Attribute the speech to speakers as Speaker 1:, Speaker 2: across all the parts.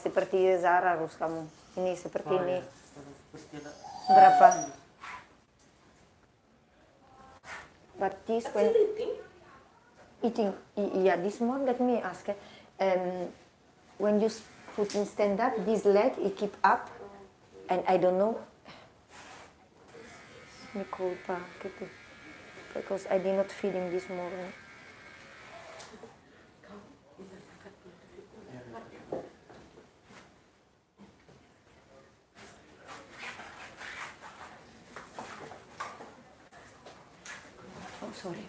Speaker 1: seperti Zara harus kamu. Ini seperti ini. Berapa? But this when eating, yeah, this one. Let me ask. When you put in stand up, this leg it keep up, and I don't know. Mi culpa, because I did not feed him this morning. Oh, sorry.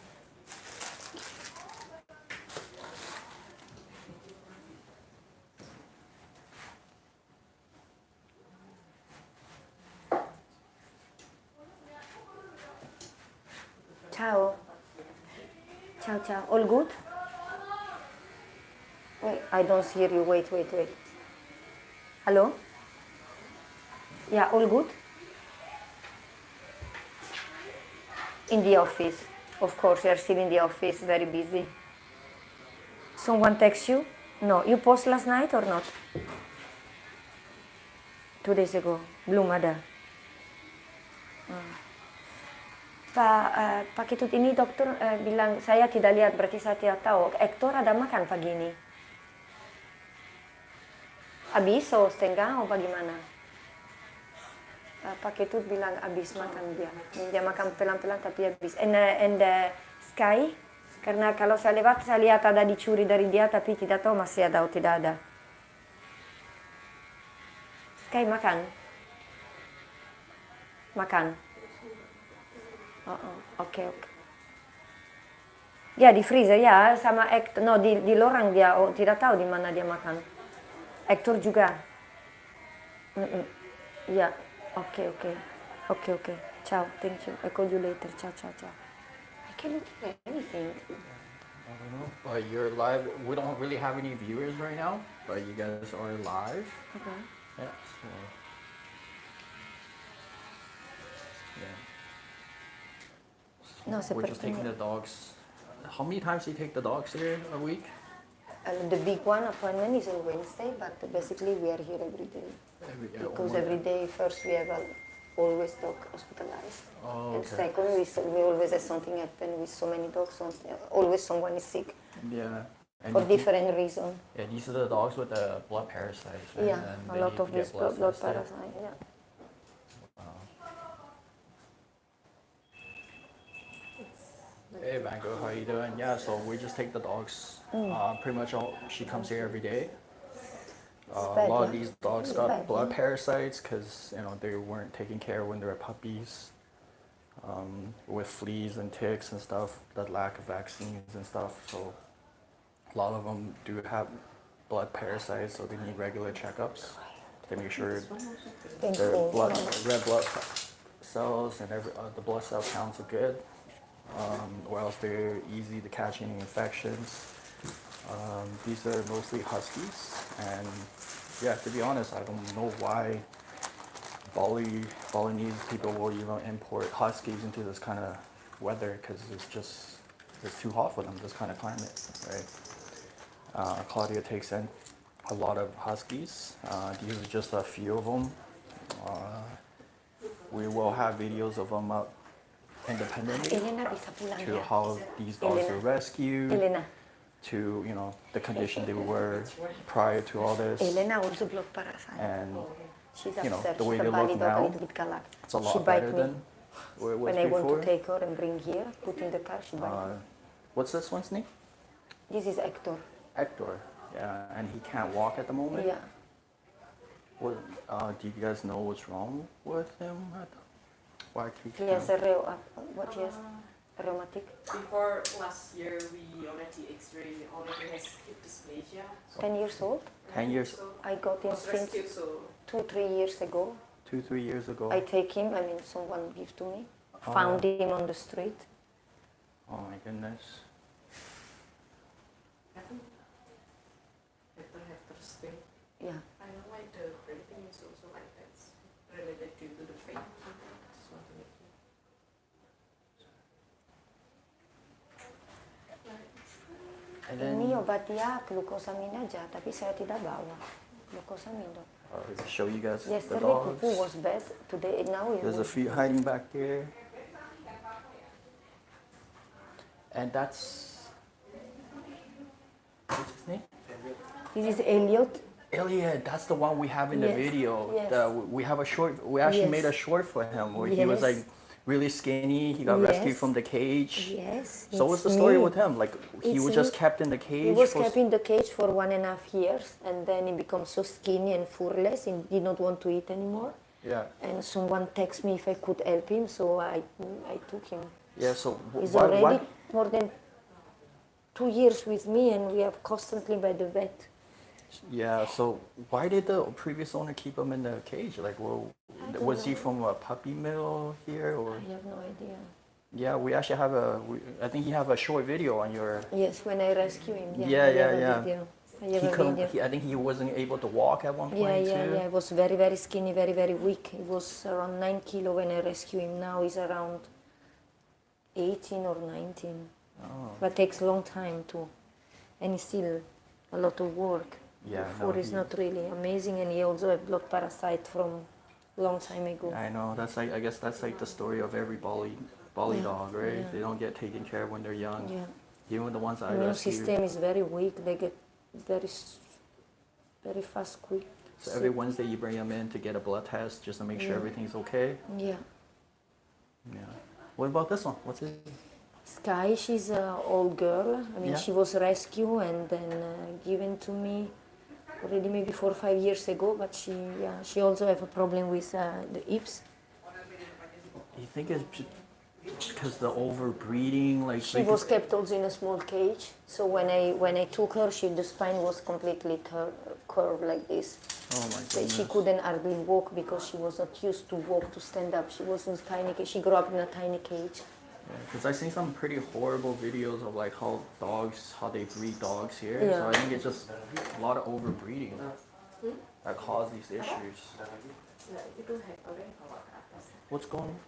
Speaker 1: Ciao. Ciao, ciao. All good? Wait, I don't hear you. Wait. Hello? Yeah, all good? In the office. Of course, you're still in the office, very busy. Someone text you? No. You post last night or not? 2 days ago. Belum ada. Pak Ketut, ini dokter bilang saya tidak lihat, berarti saya tidak tahu. Hector ada makan pagi ini? Habis atau setengah atau bagaimana? Pak Ketut bilang habis makan dia. Dia makan pelan-pelan tapi habis. And Sky, karena kalau saya lewat saya lihat ada dicuri dari dia tapi tidak tahu masih ada atau tidak ada. Sky makan? Makan? Oke. Ya di freezer ya, sama Hector. No, di lorong dia, tidak tahu di mana dia makan. Hector juga. Ya, oke. Ciao, thank you. I call you later. Ciao. I can't do anything.
Speaker 2: I don't know, but you're live. We don't really have any viewers right now, but you guys are live.
Speaker 1: Okay.
Speaker 2: Yeah, so. Yeah.
Speaker 1: No,
Speaker 2: we're just taking the dogs. How many times do you take the dogs there a week?
Speaker 1: The big one appointment is on Wednesday, but basically we are here every day. Because every day, first we have always dog hospitalized.
Speaker 2: Oh, okay.
Speaker 1: And second, we always have something happen with so many dogs. Always someone is sick.
Speaker 2: Yeah. And
Speaker 1: for different reasons.
Speaker 2: Yeah, these are the dogs with the blood parasites, right?
Speaker 1: Yeah,
Speaker 2: and
Speaker 1: a lot of these blood parasites, yeah.
Speaker 2: Hey Vango, how you doing? Yeah, so we just take the dogs. Pretty much she comes here every day. A lot of these dogs got blood parasites because they weren't taken care of when they were puppies. With fleas and ticks and stuff, the lack of vaccines and stuff. So a lot of them do have blood parasites, so they need regular checkups to make sure their red blood cells and the blood cell counts are good. Or else they're easy to catch any infections. These are mostly huskies, and yeah, to be honest, I don't know why Balinese people will even import huskies into this kind of weather, because it's too hot for them, this kind of climate, right? Claudia takes in a lot of huskies. These are just a few of them. We will have videos of them up independently to how these dogs were rescued, to the condition they were prior to all this, and the way they look now. It's a lot better than what it was
Speaker 1: when
Speaker 2: before.
Speaker 1: I want to take her and bring here, put in the car, she bites me.
Speaker 2: What's this one's name?
Speaker 1: This is Hector.
Speaker 2: Hector, yeah, and he can't walk at the moment.
Speaker 1: Yeah.
Speaker 2: What do you guys know what's wrong with him? Why
Speaker 1: he has rheumatic.
Speaker 3: Before last year, we already X-rayed. Already has hip dysplasia.
Speaker 1: 10 years old.
Speaker 2: 10 years.
Speaker 1: I got him since 2-3 years ago.
Speaker 2: 2-3 years ago.
Speaker 1: I take him. Someone gave to me. Found him on the street.
Speaker 2: Oh my goodness.
Speaker 1: Yeah.
Speaker 3: I know why the breathing is also like that. Related to the pain.
Speaker 2: And then,
Speaker 1: ini obat dia glukosamin aja, tapi saya tidak bawa. Lo cosa mido.
Speaker 2: Show you guys the
Speaker 1: Yesterday
Speaker 2: dogs.
Speaker 1: Pupu was bad. Today now it
Speaker 2: There's a
Speaker 1: was
Speaker 2: few hiding back there. And that's, what's his name?
Speaker 1: This is Elliot.
Speaker 2: Elliot, that's the one we have in the
Speaker 1: Yes,
Speaker 2: video.
Speaker 1: yes.
Speaker 2: We have a short, we actually made a
Speaker 1: Yes.
Speaker 2: short for him where he was
Speaker 1: Yes.
Speaker 2: like really skinny. He got rescued
Speaker 1: Yes.
Speaker 2: from the cage.
Speaker 1: Yes.
Speaker 2: So what's
Speaker 1: it's
Speaker 2: the story
Speaker 1: me.
Speaker 2: with him? Like he
Speaker 1: It's
Speaker 2: was just
Speaker 1: me.
Speaker 2: kept in the cage.
Speaker 1: He was
Speaker 2: for
Speaker 1: kept in the cage for 1.5 years, and then he became so skinny and furless, and did not want to eat anymore.
Speaker 2: Yeah.
Speaker 1: And someone texted me if I could help him, so I took him.
Speaker 2: Yeah. So
Speaker 1: He's
Speaker 2: why?
Speaker 1: already more than 2 years with me, and we are constantly by the vet.
Speaker 2: Yeah. So why did the previous owner keep him in the cage? Like, well, was he from a puppy mill here or?
Speaker 1: I have no idea.
Speaker 2: Yeah, we actually have a. I think you have a short video on your.
Speaker 1: Yes, when I rescue him.
Speaker 2: Yeah,
Speaker 1: I
Speaker 2: yeah,
Speaker 1: have a
Speaker 2: yeah.
Speaker 1: video. I
Speaker 2: He
Speaker 1: have a
Speaker 2: couldn't.
Speaker 1: video.
Speaker 2: I think he wasn't able to walk at one point
Speaker 1: Yeah,
Speaker 2: too.
Speaker 1: yeah. He was very, very skinny, very, very weak. He was around 9 kilo when I rescued him. Now he's around 18 or 19.
Speaker 2: Oh.
Speaker 1: But takes a long time too, and it's still a lot of work.
Speaker 2: Yeah,
Speaker 1: Before
Speaker 2: no,
Speaker 1: is not really amazing, and he also have blood parasite from long time ago.
Speaker 2: I know. That's like. I guess that's like the story of every Bali
Speaker 1: Yeah,
Speaker 2: dog, right?
Speaker 1: yeah.
Speaker 2: They don't get taken care of when they're young.
Speaker 1: Yeah,
Speaker 2: Even the ones I
Speaker 1: immune
Speaker 2: rescued.
Speaker 1: system is very weak. They get very fast, quick.
Speaker 2: So every Wednesday you bring them in to get a blood test just to make sure
Speaker 1: Yeah.
Speaker 2: everything's okay.
Speaker 1: Yeah.
Speaker 2: Yeah. What about this one? What's it?
Speaker 1: Sky, she's an old girl. I mean,
Speaker 2: Yeah.
Speaker 1: she was rescued and then given to me already maybe 4 or 5 years ago. But she also have a problem with the hips.
Speaker 2: You think it's because the overbreeding, like
Speaker 1: She was kept also in a small cage. So when I took her, the spine was completely curved like this.
Speaker 2: Oh my
Speaker 1: So
Speaker 2: goodness.
Speaker 1: she couldn't hardly walk because she was not used to walk, to stand up. She was in a tiny cage. She grew up in a tiny cage.
Speaker 2: Because I've seen some pretty horrible videos of like how they breed dogs here.
Speaker 1: Yeah.
Speaker 2: So I think it's just a lot of overbreeding that cause these issues.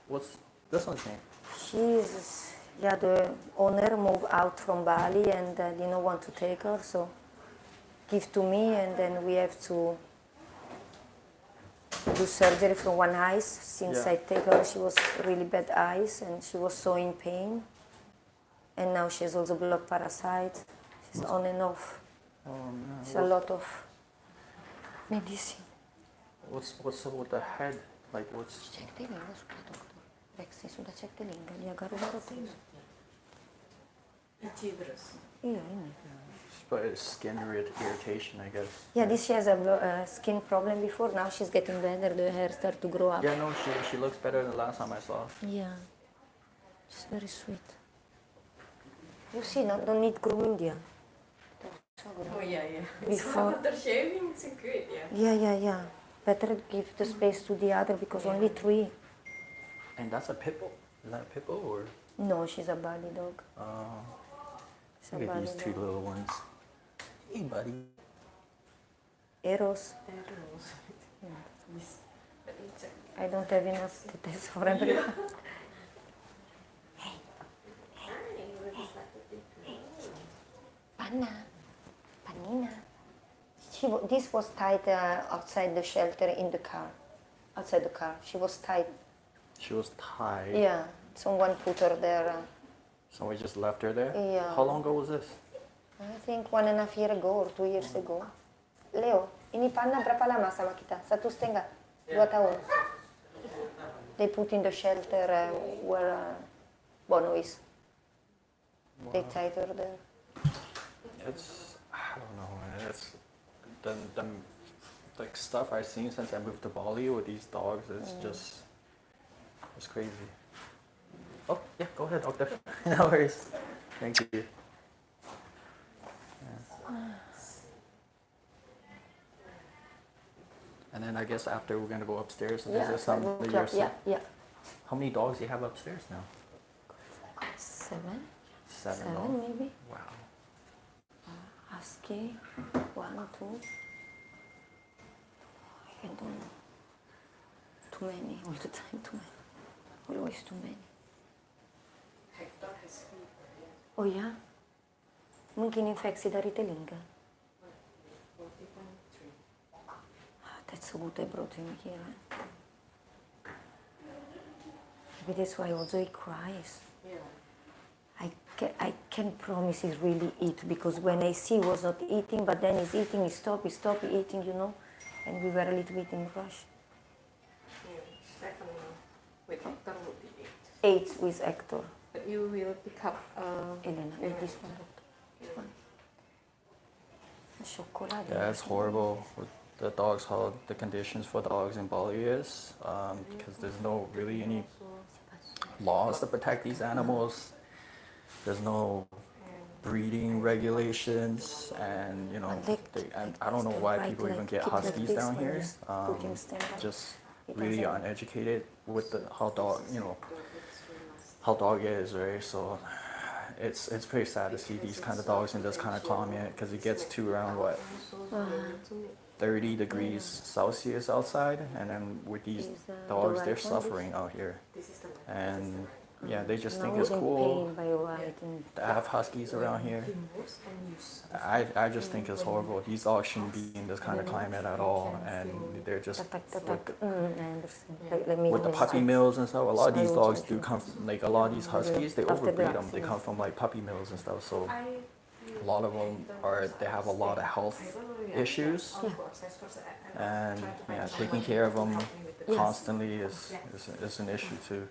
Speaker 2: What's this one's name?
Speaker 1: The owner moved out from Bali and didn't want to take her, so give to me, and then we have to do surgery for one eye. Since
Speaker 2: Yeah.
Speaker 1: I take her, she was really bad eyes, and she was so in pain. And now she has also blood parasite. She's on and off.
Speaker 2: Oh no.
Speaker 1: It's a lot of medicine.
Speaker 2: What's up with the head? Like what's?
Speaker 1: Check the linga sulla doctor. Rexy sulla check the linga. Gli agarro la rotazione. Yeah,
Speaker 2: But it's skin irritation, I guess.
Speaker 1: yeah, this she has a skin problem before. Now she's getting better. The hair start to grow up.
Speaker 2: Yeah, no, she looks better than the last time I saw.
Speaker 1: Yeah, she's very sweet. You see, don't need grooming, dear.
Speaker 3: Oh yeah, yeah.
Speaker 1: Before-
Speaker 3: After shaving, it's good, yeah.
Speaker 1: Yeah. Better give the space to the other because only 3.
Speaker 2: And that's a pit bull. Is that a pit bull or?
Speaker 1: No, she's a Bali dog. She's a
Speaker 2: Look at
Speaker 1: Bali
Speaker 2: these two
Speaker 1: dog.
Speaker 2: little ones. Hey, buddy.
Speaker 1: Eros. I don't have enough details for everyone. Panina. This was tied outside the shelter in the car. Outside the car. She was tied.
Speaker 2: She was tied.
Speaker 1: Yeah. Someone put her there.
Speaker 2: Someone just left her there?
Speaker 1: Yeah.
Speaker 2: How long ago was this?
Speaker 1: I think 1.5 years ago or 2 years ago. Leo, ini Panna berapa lama sama kita? 1,5? 2 tahun. They put in the shelter where Bono is. They tied her there.
Speaker 2: It's, I don't know, man. It's the like stuff I've seen since I moved to Bali with these dogs. It's just, it's crazy. Oh, yeah, go ahead, doctor. No worries. Thank you. And then I guess after we're gonna go upstairs and visit some of your.
Speaker 1: Yeah.
Speaker 2: How many dogs do you have upstairs now?
Speaker 1: 7?
Speaker 2: 7
Speaker 1: 7
Speaker 2: dogs.
Speaker 1: maybe.
Speaker 2: Wow.
Speaker 1: Husky. 1, 2. I don't know. Too many all the time. Too many. Always too many.
Speaker 3: Hector has
Speaker 1: Oh yeah? Mungkin infeksi dari telinga. That's so good I brought him here. Maybe that's why also he cries.
Speaker 3: Yeah.
Speaker 1: I can promise he really eat, because when I see he was not eating, but then he's eating, he stopped eating, you know, and we were a little bit in rush.
Speaker 3: Yeah. Stefan with Hector will be
Speaker 1: 8 with Hector.
Speaker 3: But you will pick up
Speaker 1: Elena, eat this one. This one. Chocolate.
Speaker 2: Yeah, it's horrible with the dogs, how the conditions for dogs in Bali is, because there's no really any laws to protect these animals. There's no breeding regulations, and you know, I don't know why people even get huskies down here. Just really uneducated with how dog is, right? So it's pretty sad to see these kind of dogs in this kind of climate, because it gets to around 30 degrees Celsius outside, and then with these dogs, they're suffering out here, and yeah, they just think it's cool to have huskies around here. I just think it's horrible. These dogs shouldn't be in this kind of climate at all, and they're just with the puppy mills and stuff. A lot of these dogs do come from, like, a lot of these huskies, they overbreed them. They come from like puppy mills and stuff. So a lot of them they have a lot of health issues, and yeah, taking care of them constantly is an issue too.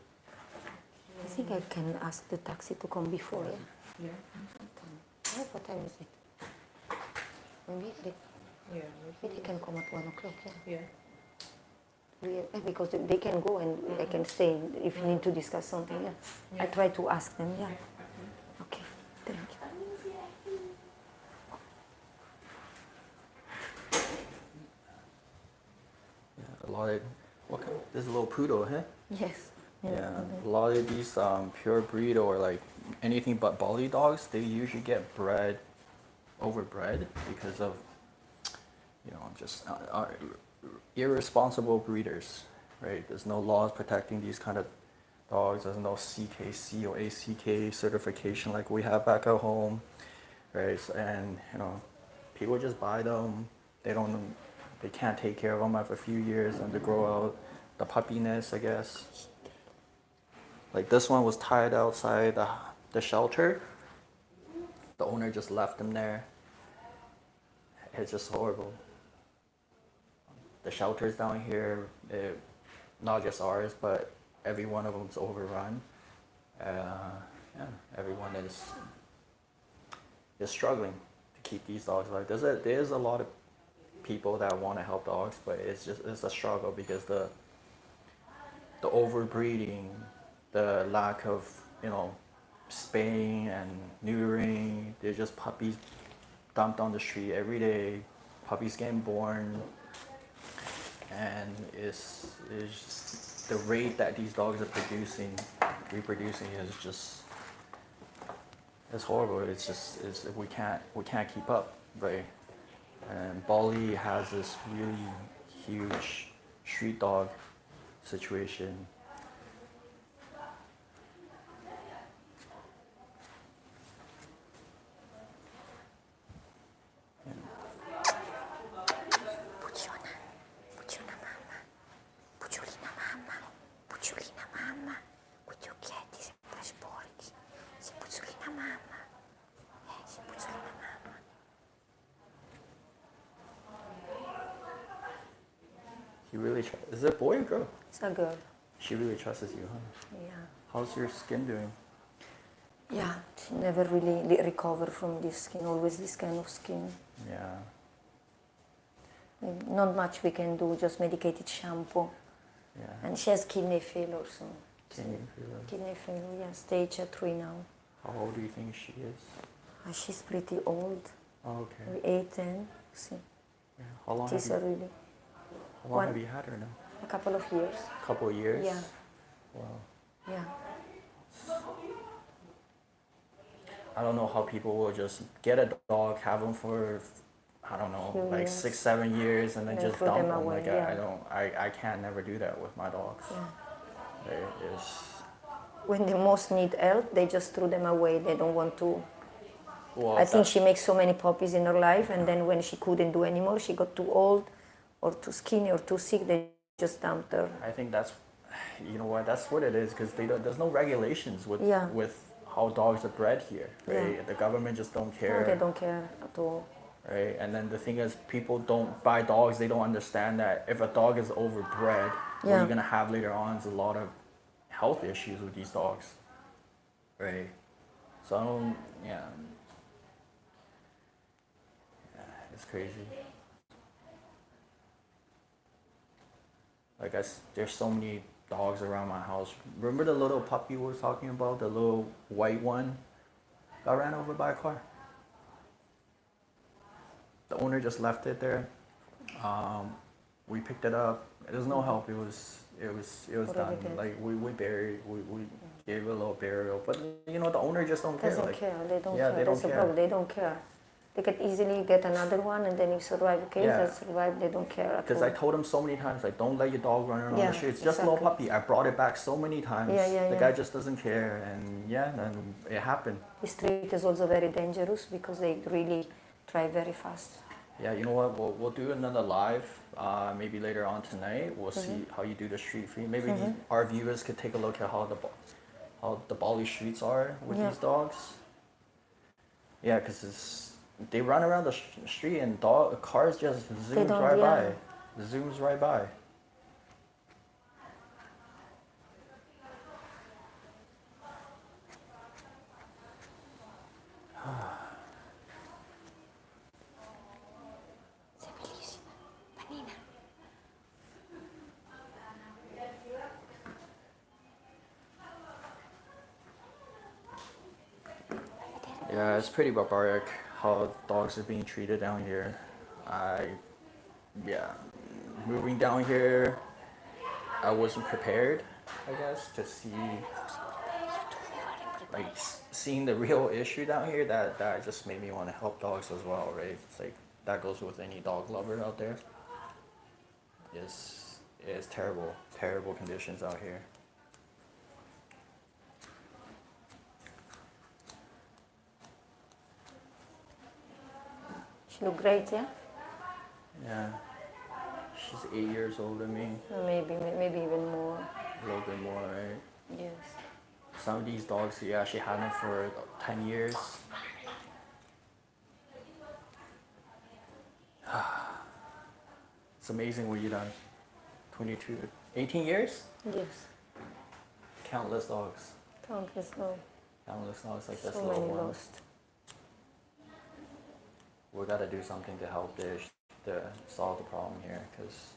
Speaker 1: I think I can ask the taxi to come before. Yeah. What time is it? Maybe they can come at 1 o'clock. Yeah. Because they can go and I can stay if you need to discuss something. Yeah. I try to ask them. Yeah. Okay. Thank you.
Speaker 2: Yeah, a lot of this little poodle, huh?
Speaker 1: Yes.
Speaker 2: Yeah, a lot of these pure breed or like anything but Bali dogs, they usually get overbred because of, just irresponsible breeders, right? There's no laws protecting these kind of dogs. There's no CKC or ACK certification like we have back at home, right? So, and people just buy them. They can't take care of them after a few years, and they grow out the puppiness, I guess. Like this one was tied outside the shelter. The owner just left him there. It's just horrible. The shelters down here, not just ours, but every one of them's overrun. Everyone is struggling to keep these dogs alive. There's a lot of people that want to help dogs, but it's a struggle because the overbreeding, the lack of spaying and neutering. There's just puppies dumped on the street every day. Puppies getting born, and it's just the rate that these dogs are reproducing is horrible. We can't keep up, right? And Bali has this really huge street dog situation. He really is it a boy or girl?
Speaker 1: It's a girl.
Speaker 2: She really trusts you, huh?
Speaker 1: Yeah.
Speaker 2: How's your skin doing?
Speaker 1: Yeah, she never really recovered from this skin, always this kind of skin.
Speaker 2: Yeah.
Speaker 1: Not much we can do, just medicated shampoo.
Speaker 2: Yeah.
Speaker 1: And she has kidney failure, so.
Speaker 2: Kidney failure,
Speaker 1: yeah, stage 3 now.
Speaker 2: How old do you think she is?
Speaker 1: She's pretty old.
Speaker 2: Oh, okay.
Speaker 1: 8, 10, see.
Speaker 2: Yeah. How long have you had her now?
Speaker 1: A couple of years.
Speaker 2: A couple of years?
Speaker 1: Yeah.
Speaker 2: Wow.
Speaker 1: Yeah.
Speaker 2: I don't know how people will just get a dog, have them for, I don't know, like
Speaker 1: years.
Speaker 2: 6, 7 years, and then just
Speaker 1: throw
Speaker 2: dump
Speaker 1: them
Speaker 2: them.
Speaker 1: away,
Speaker 2: Like
Speaker 1: yeah.
Speaker 2: I can't never do that with my dogs.
Speaker 1: Yeah.
Speaker 2: It's,
Speaker 1: When they most need help, they just threw them away. They don't want to.
Speaker 2: well,
Speaker 1: I think she makes so many puppies in her life, and then when she couldn't do anymore, she got too old, or too skinny or too sick, they just dump their.
Speaker 2: I think that's, you know what, that's what it is, because there's no regulations with
Speaker 1: Yeah.
Speaker 2: with how dogs are bred here, right?
Speaker 1: Yeah.
Speaker 2: The government just don't
Speaker 1: No,
Speaker 2: care,
Speaker 1: they don't care at all.
Speaker 2: right? And then the thing is, people don't buy dogs. They don't understand that if a dog is overbred, what
Speaker 1: Yeah.
Speaker 2: you're gonna have later on is a lot of health issues with these dogs, right? So I don't, yeah, it's crazy. Like there's so many dogs around my house. Remember the little puppy we were talking about, the little white one, got ran over by a car. The owner just left it there. We picked it up. There's no help. It was done.
Speaker 1: Already dead.
Speaker 2: Like we buried. We gave it a little burial. But you know the owner just don't care.
Speaker 1: Doesn't
Speaker 2: Like,
Speaker 1: care. They don't
Speaker 2: yeah,
Speaker 1: care.
Speaker 2: they don't
Speaker 1: That's the
Speaker 2: care.
Speaker 1: problem. They don't care. They could easily get another one, and then you survive. Okay,
Speaker 2: Yeah.
Speaker 1: they survive. They don't care at
Speaker 2: Because
Speaker 1: all.
Speaker 2: I told him so many times, like, don't let your dog run around
Speaker 1: Yeah,
Speaker 2: the street. It's just a little
Speaker 1: exactly.
Speaker 2: puppy. I brought it back so many times.
Speaker 1: Yeah.
Speaker 2: The guy just doesn't care, and yeah, then it happened.
Speaker 1: This street is also very dangerous because they really drive very fast.
Speaker 2: Yeah, you know what? We'll do another live, maybe later on tonight. We'll see how you do the street free. Maybe our viewers could take a look at how the Bali streets are with
Speaker 1: Yeah.
Speaker 2: these dogs. Yeah, because they run around the street and cars just zooms
Speaker 1: don't-
Speaker 2: right
Speaker 1: yeah.
Speaker 2: by. Zooms right by. Yeah, it's pretty barbaric how dogs are being treated down here. Yeah, moving down here, I wasn't prepared, I guess, to see, like, seeing the real issue down here. That just made me want to help dogs as well, right? It's like, that goes with any dog lover out there. It's terrible conditions out here.
Speaker 1: She look great, yeah.
Speaker 2: Yeah, she's 8 years older than me,
Speaker 1: Maybe even more.
Speaker 2: a little bit more, right?
Speaker 1: Yes.
Speaker 2: Some of these dogs, yeah, she had them for 10 years. It's amazing what you done. 22, 18 years?
Speaker 1: Yes.
Speaker 2: Countless dogs.
Speaker 1: Countless, no.
Speaker 2: Countless dogs like this
Speaker 1: So
Speaker 2: little
Speaker 1: many
Speaker 2: one.
Speaker 1: lost.
Speaker 2: We gotta do something to help to solve the problem here, because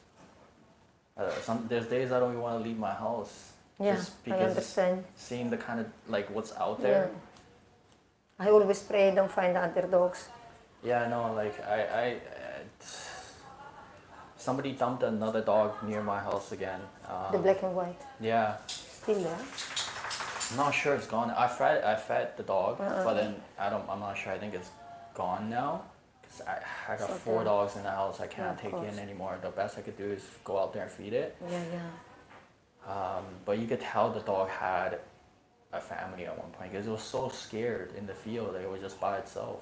Speaker 2: there's days I don't even want to leave my house.
Speaker 1: Yeah,
Speaker 2: just
Speaker 1: I
Speaker 2: because
Speaker 1: understand.
Speaker 2: seeing the kind of, like, what's out
Speaker 1: Yeah.
Speaker 2: there.
Speaker 1: I always pray don't find other dogs.
Speaker 2: Yeah, no, like somebody dumped another dog near my house again.
Speaker 1: The black and white.
Speaker 2: Yeah,
Speaker 1: Still there?
Speaker 2: I'm not sure it's gone. I fed the dog, but then I'm not sure. I think it's gone now. Cause I got
Speaker 1: So
Speaker 2: 4
Speaker 1: good.
Speaker 2: dogs in the house. I can't
Speaker 1: of
Speaker 2: take
Speaker 1: course.
Speaker 2: in anymore. The best I could do is go out there and feed it.
Speaker 1: Yeah.
Speaker 2: But you could tell the dog had a family at one point because it was so scared in the field. It was just by itself.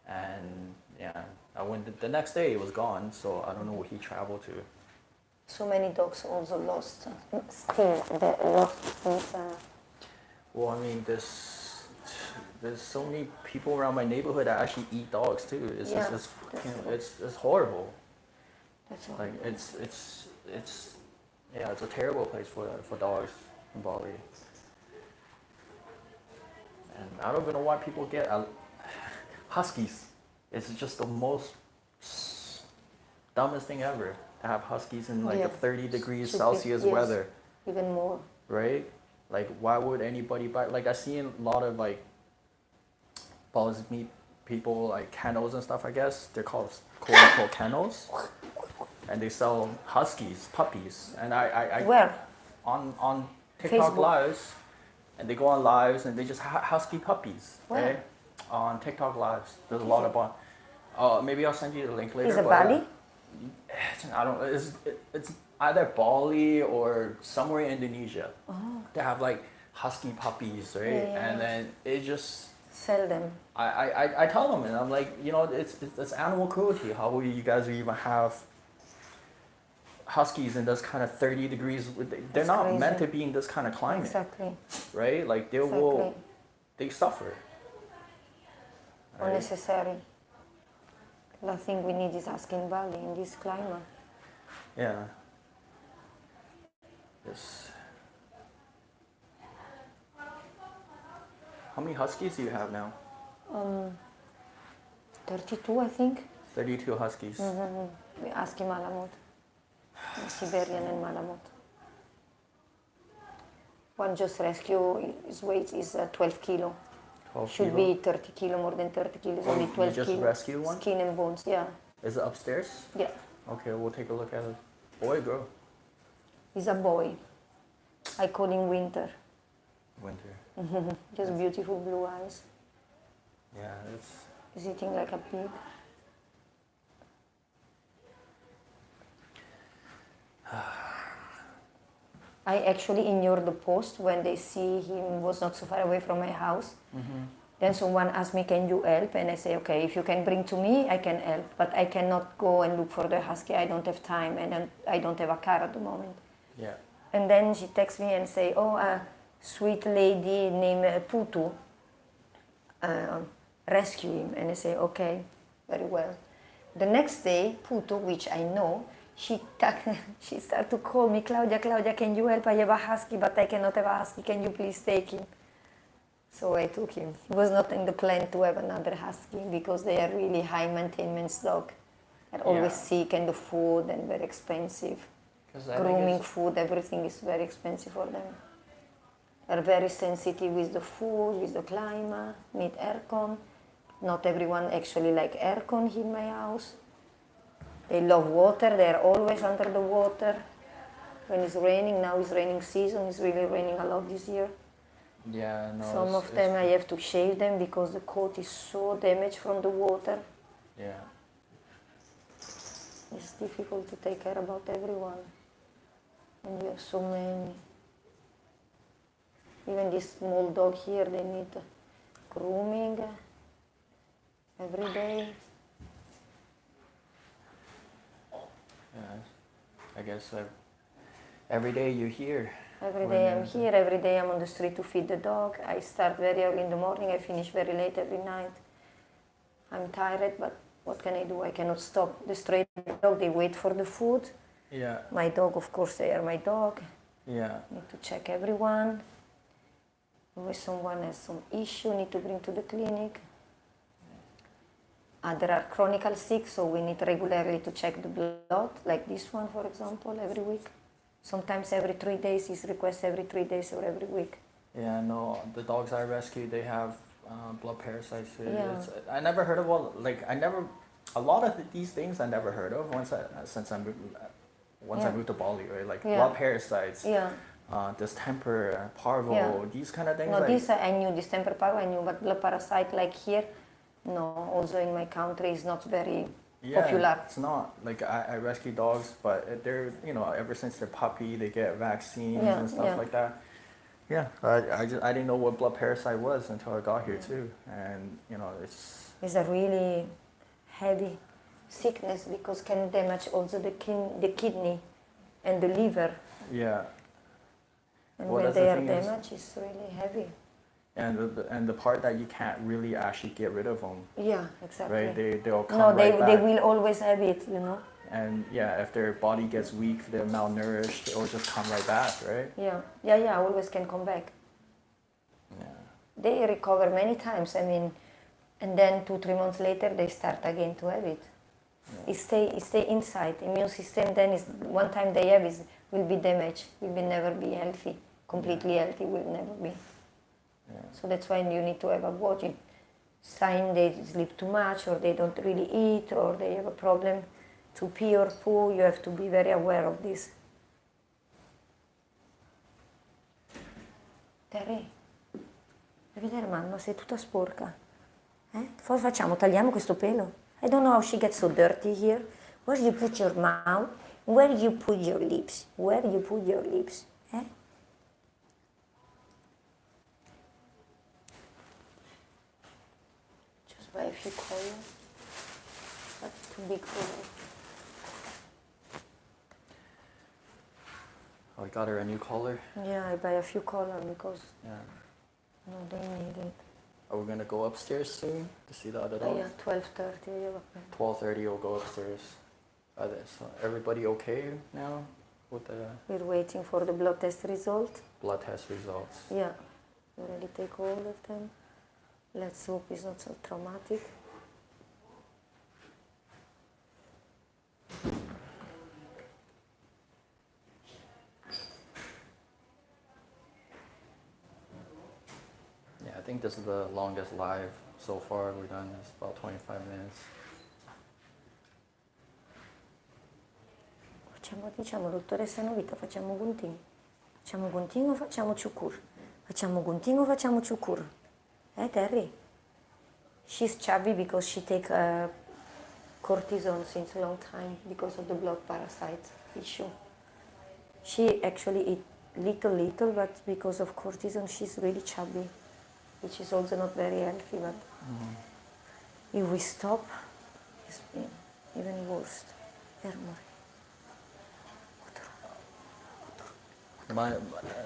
Speaker 2: And yeah, I went the next day. It was gone. So I don't know where he traveled to.
Speaker 1: So many dogs also lost. Still, they lost since.
Speaker 2: Well, I mean, there's so many people around my neighborhood that actually eat dogs too. It's
Speaker 1: Yeah,
Speaker 2: just,
Speaker 1: that's
Speaker 2: it's horrible.
Speaker 1: That's all.
Speaker 2: Like it's yeah, it's a terrible place for dogs in Bali. And I don't even know why people get huskies. It's just the most dumbest thing ever to have huskies in like
Speaker 1: Yeah.
Speaker 2: a 30 degrees
Speaker 1: Should be-
Speaker 2: Celsius
Speaker 1: yes.
Speaker 2: weather,
Speaker 1: Even more.
Speaker 2: right? Like, why would anybody buy? Like, I see a lot of like Bali's meat people, like kennels and stuff. I guess they're called quote unquote kennels, and they sell huskies, puppies. And I
Speaker 1: Where?
Speaker 2: on TikTok
Speaker 1: Facebook.
Speaker 2: lives, and they go on lives and they just husky puppies,
Speaker 1: Where?
Speaker 2: right? On TikTok lives. There's a lot of maybe I'll send you the link later.
Speaker 1: Is it
Speaker 2: but,
Speaker 1: Bali?
Speaker 2: I don't. It's either Bali or somewhere in Indonesia.
Speaker 1: Oh.
Speaker 2: They have like husky puppies, right?
Speaker 1: Yeah.
Speaker 2: And then it just.
Speaker 1: Sell them.
Speaker 2: I tell them, and I'm like, you know, it's animal cruelty. How will you guys even have huskies in this kind of 30 degrees. They're not
Speaker 1: crazy.
Speaker 2: meant to be in this kind of climate,
Speaker 1: Exactly.
Speaker 2: right? Like they suffer. Right?
Speaker 1: Unnecessary. Last thing we need is husky in Bali in this climate.
Speaker 2: Yeah. Yes. How many huskies do you have now?
Speaker 1: 32, I think.
Speaker 2: 32 huskies.
Speaker 1: We husky Malamute, Siberian and Malamute. One just rescue, his weight is 12 kilo.
Speaker 2: 12
Speaker 1: Should
Speaker 2: kilo.
Speaker 1: be 30 kilo, more than 30 kilos,
Speaker 2: Oh,
Speaker 1: only
Speaker 2: you
Speaker 1: 12
Speaker 2: just
Speaker 1: kilo.
Speaker 2: rescued one?
Speaker 1: Skin and bones, yeah.
Speaker 2: Is it upstairs?
Speaker 1: Yeah.
Speaker 2: Okay, we'll take a look at it. Boy, girl.
Speaker 1: He's a boy. I call him Winter.
Speaker 2: Winter.
Speaker 1: Just beautiful blue eyes.
Speaker 2: Yeah, it's.
Speaker 1: He's eating like a pig. I actually ignored the post when they see him was not so far away from my house. Then someone asked me, can you help? And I say, okay, if you can bring to me, I can help. But I cannot go and look for the husky. I don't have time and I don't have a car at the moment.
Speaker 2: Yeah.
Speaker 1: And then she texts me and say, oh, a sweet lady named Putu, rescue him. And I say, okay, very well. The next day, Putu, which I know, she started to call me, Claudia, can you help? I have a husky, but I cannot have a husky. Can you please take him? So I took him. It was not in the plan to have another husky because they are really high maintenance dog. They're always sick and the food and very expensive. Grooming, food, everything is very expensive for them. They're very sensitive with the food, with the climate, need aircon. Not everyone actually like aircon in my house. They love water, they're always under the water. When it's raining, now it's raining season, it's really raining a lot this year.
Speaker 2: Yeah, no.
Speaker 1: Some of them I have to shave them because the coat is so damaged from the water.
Speaker 2: Yeah.
Speaker 1: It's difficult to take care about everyone. And you have so many. Even this small dog here, they need grooming every day.
Speaker 2: Yeah. I guess every day you're here.
Speaker 1: Every day I'm here, every day I'm on the street to feed the dog. I start very early in the morning, I finish very late every night. I'm tired, but what can I do? I cannot stop. The stray dog, they wait for the food.
Speaker 2: Yeah.
Speaker 1: My dog, of course, they are my dog.
Speaker 2: Yeah.
Speaker 1: Need to check everyone. If someone has some issue, need to bring to the clinic. There are chronic sick, so we need regularly to check the blood, like this one, for example, every week. Sometimes every 3 days, is request every 3 days or every week.
Speaker 2: Yeah, no, the dogs I rescued, they have blood parasites.
Speaker 1: Yeah.
Speaker 2: I never heard of a lot of these things I never heard of since I moved to Bali, right? Like blood parasites, distemper, parvo, these kind of things.
Speaker 1: No,
Speaker 2: like,
Speaker 1: this I knew, distemper parvo I knew, but blood parasite like here, no, also in my country is not very popular.
Speaker 2: It's not. Like I rescue dogs, but they're, ever since they're puppy, they get vaccines and stuff like that. Yeah, I didn't know what blood parasite was until I got here too, and
Speaker 1: It's a really heavy sickness because can damage also the kidney and the liver.
Speaker 2: Yeah.
Speaker 1: And when they are damaged, it's really heavy.
Speaker 2: And the part that you can't really actually get rid of them.
Speaker 1: Yeah, exactly.
Speaker 2: Right, they'll come
Speaker 1: right
Speaker 2: back.
Speaker 1: They will always have it,
Speaker 2: And if their body gets weak, they're malnourished, it'll just come right back, right?
Speaker 1: Yeah, always can come back.
Speaker 2: Yeah.
Speaker 1: They recover many times, and then 2-3 months later they start again to have it. Yeah. It stay inside. Immune system then is one time they have it will be damaged, will never be healthy. Completely healthy will never be. Yeah. So that's why you need to have a watch. Sign they sleep too much or they don't really eat or they have a problem to pee or poo, you have to be very aware of this. Terry, vuoi vedere mamma? Sei tutta sporca. Tagliamo questo pelo. I don't know how she gets so dirty here. Where you put your mouth? Where you put your lips? Where you put your lips? Just buy a few coils. That's too big for me.
Speaker 2: Oh, I got her a new collar.
Speaker 1: Yeah, I buy a few collars because
Speaker 2: Yeah.
Speaker 1: no, they need it.
Speaker 2: Are we gonna go upstairs soon to see the other dog?
Speaker 1: Yeah, 12:30. Yeah, okay.
Speaker 2: 12:30 we'll go upstairs. So everybody okay now with the
Speaker 1: We're waiting for the blood test result.
Speaker 2: blood test results?
Speaker 1: Yeah, we already take all of them. Let's hope it's not so traumatic.
Speaker 2: Yeah, I think this is the longest live so far we've done. It's about 25 minutes.
Speaker 1: Diciamo, dottoressa Novita, facciamo gunting. Facciamo gunting o facciamo ciucur? Facciamo gunting o facciamo ciucur? Terry? She's chubby because she take cortisone since a long time because of the blood parasite issue. She actually eat little, but because of cortisone she's really chubby, which is also not very healthy, but if we stop, it's even worse.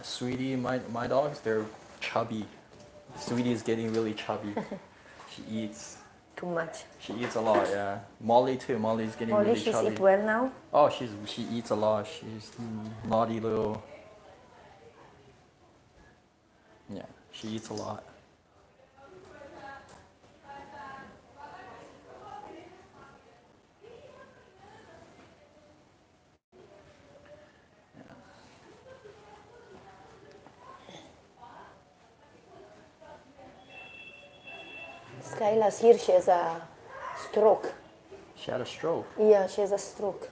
Speaker 2: Sweetie, my dogs, they're chubby. Sweetie is getting really chubby. She eats.
Speaker 1: Too much.
Speaker 2: She eats a lot, yeah. Molly too. Molly's getting
Speaker 1: Molly,
Speaker 2: really
Speaker 1: she's
Speaker 2: chubby.
Speaker 1: eat well now?
Speaker 2: Oh, she eats a lot. She's naughty little. Yeah, she eats a lot.
Speaker 1: Skyla's here, she has a stroke.
Speaker 2: She had a stroke.
Speaker 1: Yeah, she has a stroke.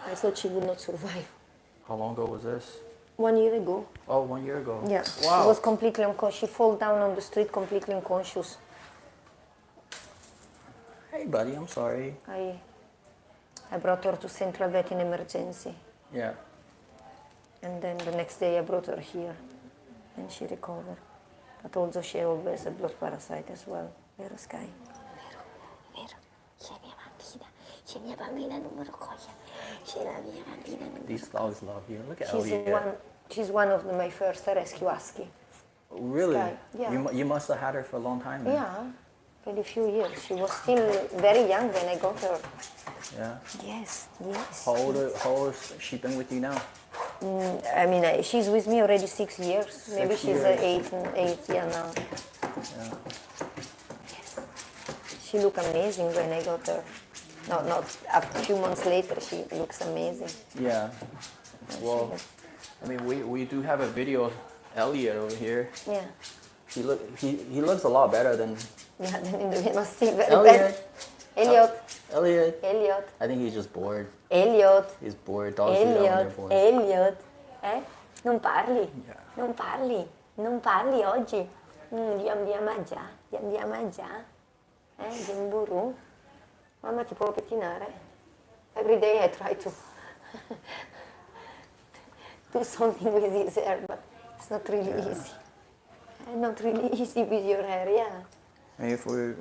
Speaker 1: I thought she would not survive.
Speaker 2: How long ago was this?
Speaker 1: 1 year ago.
Speaker 2: Oh, 1 year ago.
Speaker 1: Yeah,
Speaker 2: Wow.
Speaker 1: she was completely unconscious. She fell down on the street completely unconscious.
Speaker 2: Hey, buddy, I'm sorry.
Speaker 1: I brought her to Central Vet in emergency.
Speaker 2: Yeah.
Speaker 1: And then the next day I brought her here. And she recovered. But also she always a blood parasite as well. Vero, Sky? Vero. C'è mia bambina numero cogliere. C'è la mia bambina numero.
Speaker 2: These dogs love you. Look at
Speaker 1: She's
Speaker 2: Elliot.
Speaker 1: she's one of my first rescue husky.
Speaker 2: Really?
Speaker 1: Sky, yeah.
Speaker 2: You must have had her for a long time then.
Speaker 1: Yeah, very few years. She was still very young when I got her.
Speaker 2: Yeah.
Speaker 1: Yes.
Speaker 2: How old has she been with you now?
Speaker 1: I mean, she's with me already 6 years. Maybe
Speaker 2: 6
Speaker 1: she's
Speaker 2: years.
Speaker 1: eight yeah, now.
Speaker 2: Yeah.
Speaker 1: Yes. She looked amazing when I got her. Not a few months later, she looks amazing.
Speaker 2: Yeah. Well, I mean, we do have a video of Elliot over here.
Speaker 1: Yeah.
Speaker 2: He looks a lot better than
Speaker 1: Yeah, then it must be very
Speaker 2: Elliot.
Speaker 1: bad. Elliot.
Speaker 2: I think he's just bored.
Speaker 1: Elliot.
Speaker 2: He's bored. Dogs do that when they're bored.
Speaker 1: Elliot. Non parli?
Speaker 2: Yeah.
Speaker 1: Non parli? Non parli oggi? Andiamo a già? Andiamo a già? Gimburu? Mamma ti può pettinare? Every day I try to do something with his hair, but it's not really easy. Not really easy with your hair, yeah.
Speaker 2: And if we,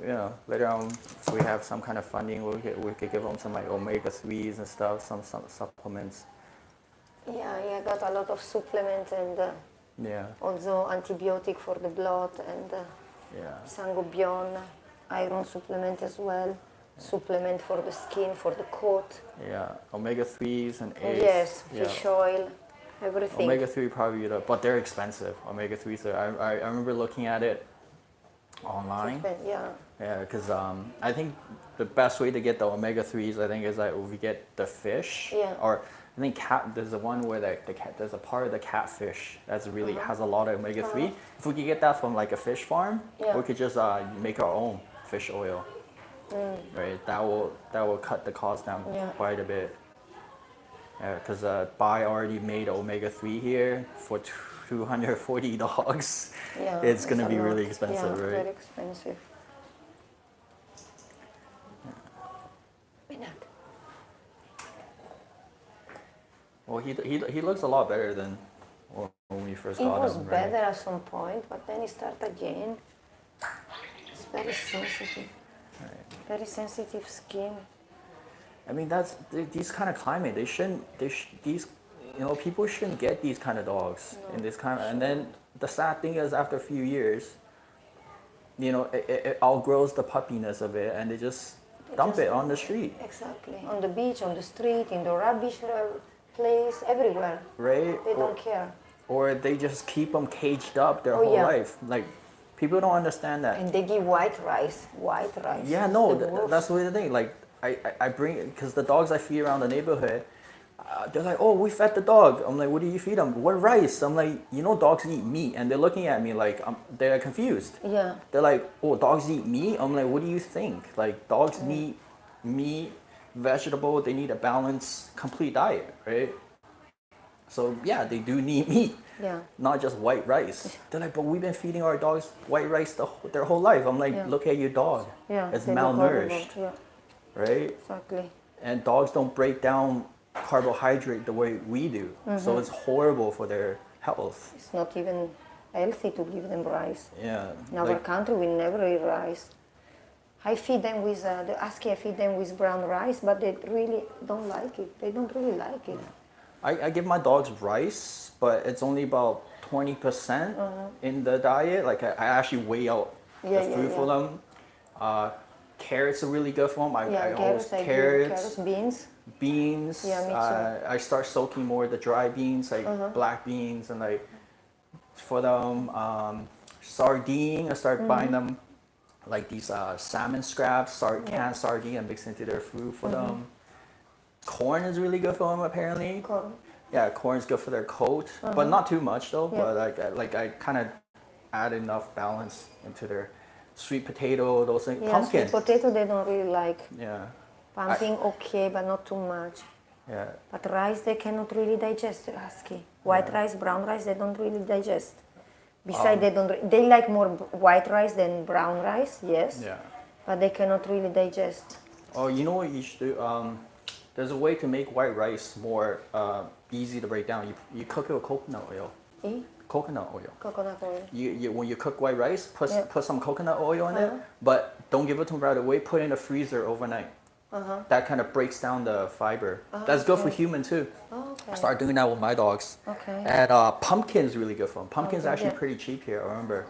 Speaker 2: later on, if we have some kind of funding, we could give them some like omega-3s and stuff, some supplements.
Speaker 1: Yeah, I got a lot of supplements and
Speaker 2: Yeah.
Speaker 1: also antibiotic for the blood and
Speaker 2: Yeah.
Speaker 1: sangobion, iron supplement as well, supplement for the skin, for the coat.
Speaker 2: Yeah. Omega-3s and A's.
Speaker 1: Yes,
Speaker 2: Yeah.
Speaker 1: fish oil, everything.
Speaker 2: Omega-3 probably, but they're expensive. Omega-3s. I remember looking at it online.
Speaker 1: Yeah.
Speaker 2: Yeah, because I think the best way to get the omega-3s, I think, is like if we get the fish.
Speaker 1: Yeah.
Speaker 2: Or I think there's the one where there's a part of the catfish that's really has a lot of omega-3. If we could get that from like a fish farm,
Speaker 1: Yeah.
Speaker 2: we could just make our own fish oil. Right. That will cut the cost down quite a bit. Yeah, because Bai already made omega-3 here for 240 dogs.
Speaker 1: Yeah,
Speaker 2: It's gonna
Speaker 1: a
Speaker 2: be
Speaker 1: lot.
Speaker 2: really expensive,
Speaker 1: Yeah,
Speaker 2: right?
Speaker 1: very expensive.
Speaker 2: Well, he looks a lot better than when we first
Speaker 1: It
Speaker 2: got
Speaker 1: was
Speaker 2: him.
Speaker 1: better
Speaker 2: Right?
Speaker 1: at some point, but then it started again. It's very sensitive. Very sensitive skin.
Speaker 2: I mean, these kind of climate. They shouldn't. people shouldn't get these kind of dogs in this kind of, and then the sad thing is after a few years, it outgrows the puppiness of it, and they just dump it on the street.
Speaker 1: Exactly. On the beach, on the street, in the rubbish place, everywhere.
Speaker 2: Right?
Speaker 1: They don't care.
Speaker 2: Or they just keep them caged up their whole life. Like, people don't understand that.
Speaker 1: And they give white rice. White rice.
Speaker 2: Yeah, no, that's the thing. Like, I bring it, because the dogs I feed around the neighborhood, they're like, oh, we fed the dog. I'm like, what do you feed them? What rice? I'm like, dogs eat meat. And they're looking at me like, they're confused.
Speaker 1: Yeah.
Speaker 2: They're like, oh, dogs eat meat? I'm like, what do you think? Like, dogs need meat, vegetable, they need a balanced, complete diet, right? So, yeah, they do need meat.
Speaker 1: Yeah.
Speaker 2: Not just white rice. They're like, but we've been feeding our dogs white rice their whole life. I'm like, look at your dog.
Speaker 1: Yeah.
Speaker 2: It's
Speaker 1: they
Speaker 2: malnourished.
Speaker 1: Yeah.
Speaker 2: Right?
Speaker 1: Exactly.
Speaker 2: And dogs don't break down carbohydrate the way we do. So it's horrible for their health.
Speaker 1: It's not even healthy to give them rice.
Speaker 2: Yeah.
Speaker 1: In our country, we never eat rice. I feed them with, the husky, I feed them with brown rice, but they really don't like it. They don't really like it.
Speaker 2: I give my dogs rice, but it's only about 20% in the diet. Like, I actually weigh out the food for them. Carrots are really good for them. I always carrots, beans.
Speaker 1: Yeah, me too.
Speaker 2: I start soaking more the dry beans, like black beans, and like for them sardine. I start buying them like these salmon scraps, canned sardine, and mix into their food for them. Corn is really good for them, apparently.
Speaker 1: Corn.
Speaker 2: Yeah, corn is good for their coat, but not too much though. Yeah. But I kind of add enough balance into their sweet potato, those things.
Speaker 1: Yeah,
Speaker 2: Pumpkin.
Speaker 1: Sweet potato they don't really like.
Speaker 2: Yeah.
Speaker 1: Pumpkin okay, but not too much.
Speaker 2: Yeah.
Speaker 1: But rice they cannot really digest. Husky. White rice, brown rice they don't really digest. Besides, they like more white rice than brown rice. Yes.
Speaker 2: Yeah.
Speaker 1: But they cannot really digest.
Speaker 2: Oh, you know what you should do? There's a way to make white rice more easy to break down. You cook it with coconut oil. Coconut oil.
Speaker 1: Coconut oil.
Speaker 2: When you cook white rice, put some coconut oil in it, but don't give it to them right away. Put it in the freezer overnight. That kind of breaks down the fiber. That's good for human too.
Speaker 1: Okay.
Speaker 2: I started doing that with my dogs.
Speaker 1: Okay.
Speaker 2: And pumpkin's really good for them. Pumpkin's actually pretty cheap here. I remember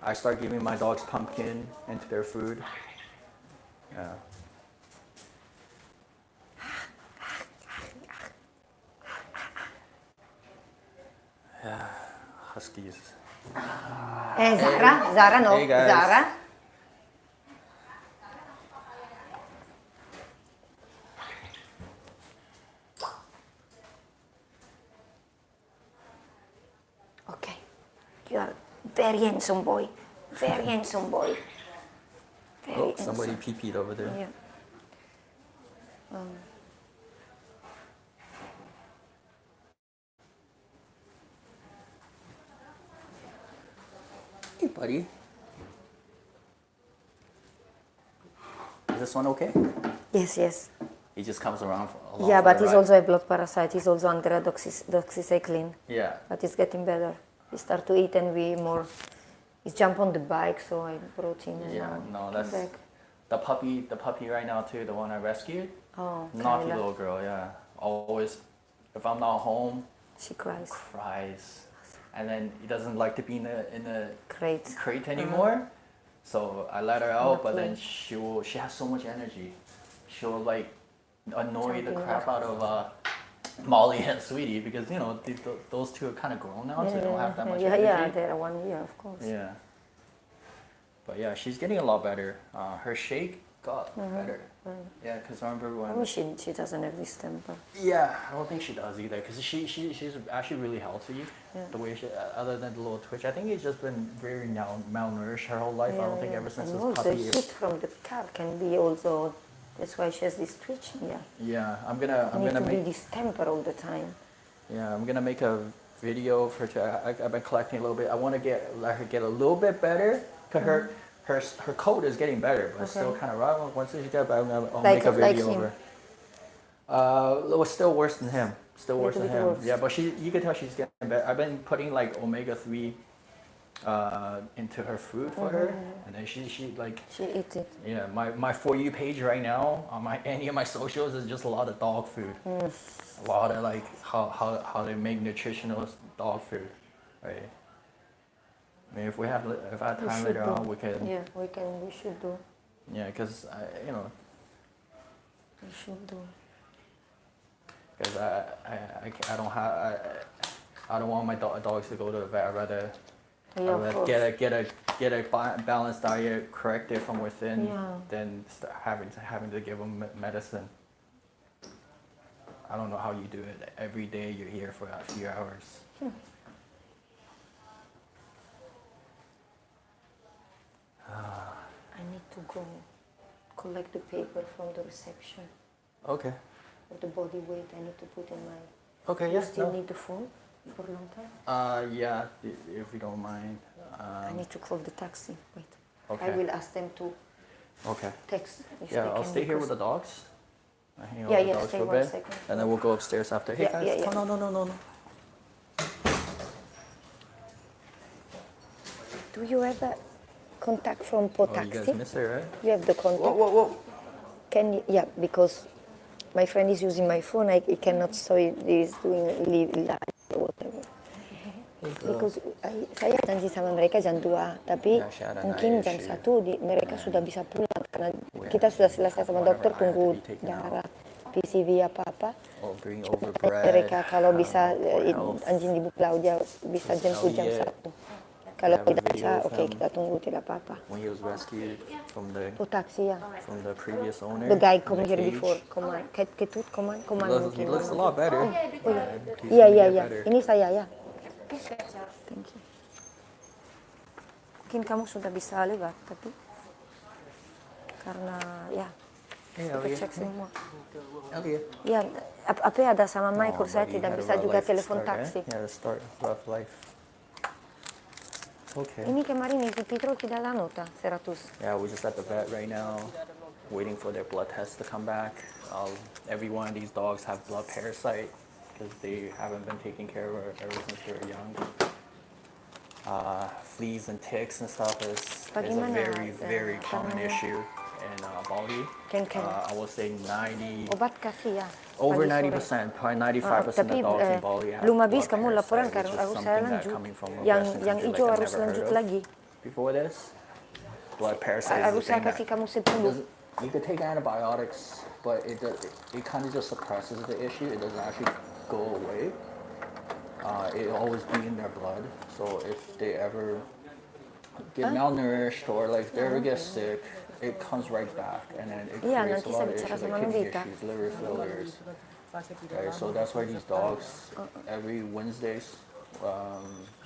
Speaker 2: I started giving my dogs pumpkin into their food. Yeah. Yeah, huskies.
Speaker 1: Zara? Zara, no.
Speaker 2: Hey, guys.
Speaker 1: Zara? Okay. You are very handsome boy. Very handsome boy. Very
Speaker 2: Somebody
Speaker 1: handsome.
Speaker 2: pee-peed over there.
Speaker 1: Yeah.
Speaker 2: Hey, buddy. Is this one okay?
Speaker 1: Yes, yes.
Speaker 2: He just comes around for a lot.
Speaker 1: Yeah, but he's also a blood parasite. He's also under a doxycycline.
Speaker 2: Yeah.
Speaker 1: But it's getting better. He start to eat and we more. He's jump on the bike, so I brought him. And
Speaker 2: Yeah,
Speaker 1: now
Speaker 2: no, that's
Speaker 1: back.
Speaker 2: the puppy right now too. The one I rescued.
Speaker 1: Oh,
Speaker 2: Naughty
Speaker 1: Kyla.
Speaker 2: little girl. Yeah. Always, if I'm not home,
Speaker 1: She cries.
Speaker 2: cries, and then he doesn't like to be in the
Speaker 1: Crate.
Speaker 2: crate anymore. So I let her out, but then
Speaker 1: Luckily.
Speaker 2: she has so much energy. She'll like annoy the
Speaker 1: Jumping
Speaker 2: crap out of Molly and Sweetie because those two are kind of grown now, so they don't have that much energy.
Speaker 1: Yeah, they're 1 year, of course.
Speaker 2: Yeah. But yeah, she's getting a lot better. Her shake got better. Yeah, because I remember when.
Speaker 1: I mean, she doesn't have this temper.
Speaker 2: Yeah, I don't think she does either. Because she's actually really healthy.
Speaker 1: Yeah.
Speaker 2: The way other than the little twitch, I think it's just been very malnourished her whole life. I don't think ever since
Speaker 1: and
Speaker 2: this
Speaker 1: also
Speaker 2: puppy.
Speaker 1: the heat from the car can be also. That's why she has this twitching. Yeah.
Speaker 2: Yeah, I'm
Speaker 1: Need
Speaker 2: gonna
Speaker 1: to be
Speaker 2: make.
Speaker 1: this temper all the time.
Speaker 2: Yeah, I'm gonna make a video of her. I've been collecting a little bit. I want to let her get a little bit better. Cause her coat is getting better, but it's still kind of rough. Once she gets better, I'll make a video of her. It was still worse than him. Still worse than him.
Speaker 1: Worse.
Speaker 2: Yeah, but you can tell she's getting better. I've been putting like omega-3 into her food for her, and then she like
Speaker 1: She eats it.
Speaker 2: yeah. My For You page right now on my any of my socials is just a lot of dog food. A lot of like how they make nutritional dog food, right? I mean, if I have
Speaker 1: We
Speaker 2: time
Speaker 1: should
Speaker 2: later
Speaker 1: do.
Speaker 2: on, we can.
Speaker 1: Yeah, we should do.
Speaker 2: Yeah, because
Speaker 1: We should do.
Speaker 2: because I don't have I don't want my dogs to go to the vet. I'd rather
Speaker 1: Yeah, of course.
Speaker 2: get a balanced diet corrected from within
Speaker 1: Yeah.
Speaker 2: than having to give them medicine. I don't know how you do it. Every day you're here for a few hours.
Speaker 1: I need to go collect the paper from the reception
Speaker 2: Okay.
Speaker 1: of the body weight. I need to put in my.
Speaker 2: Okay.
Speaker 1: You
Speaker 2: Yeah.
Speaker 1: still
Speaker 2: No.
Speaker 1: need the phone for a long time.
Speaker 2: Yeah. If you don't mind.
Speaker 1: I need to call the taxi. Wait.
Speaker 2: Okay.
Speaker 1: I will ask them to
Speaker 2: Okay.
Speaker 1: text. If
Speaker 2: Yeah,
Speaker 1: they
Speaker 2: I'll
Speaker 1: can,
Speaker 2: stay here
Speaker 1: because-
Speaker 2: with the dogs. I hang out
Speaker 1: Yeah,
Speaker 2: with the
Speaker 1: yeah,
Speaker 2: dogs
Speaker 1: stay
Speaker 2: for a
Speaker 1: 1
Speaker 2: bit,
Speaker 1: second.
Speaker 2: and then we'll go upstairs after. Hey
Speaker 1: Yeah,
Speaker 2: guys,
Speaker 1: yeah, yeah.
Speaker 2: no.
Speaker 1: Do you have a contact from
Speaker 2: Oh, you guys
Speaker 1: Potaxi?
Speaker 2: miss it, right?
Speaker 1: You have the contact.
Speaker 2: Whoa.
Speaker 1: Can you, yeah, because my friend is using my phone. I cannot say he's doing live or whatever. Because saya janji sama mereka jam 2, tapi
Speaker 2: Ya, saya ada
Speaker 1: mungkin
Speaker 2: naik
Speaker 1: jam
Speaker 2: issue.
Speaker 1: 1 mereka sudah bisa pulang karena kita sudah selesai sama dokter, tunggu darah, PCV apa-apa.
Speaker 2: Or bring over bread.
Speaker 1: Mereka kalau bisa
Speaker 2: for health.
Speaker 1: anjing ibu Claudia bisa jemput jam 1. Kalau
Speaker 2: I have a
Speaker 1: tidak
Speaker 2: video
Speaker 1: bisa,
Speaker 2: of
Speaker 1: oke
Speaker 2: him.
Speaker 1: kita tunggu, tidak apa-apa.
Speaker 2: When he was rescued from
Speaker 1: Potaxi ya.
Speaker 2: the previous owner.
Speaker 1: The guy come
Speaker 2: from the
Speaker 1: here
Speaker 2: cage.
Speaker 1: before. Command. Ketut, command
Speaker 2: He
Speaker 1: mungkin.
Speaker 2: looks a lot better.
Speaker 1: Oh iya.
Speaker 2: He's
Speaker 1: Iya,
Speaker 2: gonna
Speaker 1: iya,
Speaker 2: get
Speaker 1: iya.
Speaker 2: better.
Speaker 1: Ini saya ya. Thank you. Mungkin kamu sudah bisa lewat, tapi karena ya kita cek semua.
Speaker 2: Elliot.
Speaker 1: Ya, apa ada sama Michael,
Speaker 2: Oh,
Speaker 1: saya
Speaker 2: buddy,
Speaker 1: tidak
Speaker 2: had a
Speaker 1: bisa
Speaker 2: rough
Speaker 1: juga
Speaker 2: life to
Speaker 1: telepon
Speaker 2: start,
Speaker 1: taksi.
Speaker 2: Yeah, to start a rough life. Okay.
Speaker 1: Ini kemarin Ibu Pietro tidak la nota, 100.
Speaker 2: Yeah, we're just at the vet right now, waiting for their blood tests to come back. Every one of these dogs have blood parasite because they haven't been taken care of ever since they were young. Fleas and ticks and stuff is a
Speaker 1: Bagaimana,
Speaker 2: very common
Speaker 1: namanya?
Speaker 2: issue in Bali.
Speaker 1: Can.
Speaker 2: I will say 90,
Speaker 1: Obat kasih ya.
Speaker 2: over
Speaker 1: pagi
Speaker 2: 90%,
Speaker 1: sore.
Speaker 2: probably 95%
Speaker 1: Tapi
Speaker 2: of dogs in Bali have
Speaker 1: belum habis
Speaker 2: blood
Speaker 1: kamu laporan
Speaker 2: parasite,
Speaker 1: karena
Speaker 2: which is
Speaker 1: harus saya
Speaker 2: something that
Speaker 1: lanjut.
Speaker 2: coming from a
Speaker 1: Yang
Speaker 2: Western
Speaker 1: yang
Speaker 2: country
Speaker 1: hijau
Speaker 2: like I've
Speaker 1: harus
Speaker 2: never
Speaker 1: lanjut
Speaker 2: heard of.
Speaker 1: lagi.
Speaker 2: Before this, blood parasite is
Speaker 1: Harus
Speaker 2: the
Speaker 1: saya
Speaker 2: thing
Speaker 1: kasih
Speaker 2: that
Speaker 1: kamu 10.
Speaker 2: you could take antibiotics, but it kind of just suppresses the issue. It doesn't actually go away. It always be in their blood. So if they ever get malnourished or like they ever get sick, it comes right back, and then it
Speaker 1: Iya,
Speaker 2: creates
Speaker 1: nanti
Speaker 2: a lot
Speaker 1: saya
Speaker 2: of
Speaker 1: bicara
Speaker 2: issues
Speaker 1: sama
Speaker 2: like kidney
Speaker 1: Nobita.
Speaker 2: issues, liver failures. Right, so that's why these dogs, every Wednesdays,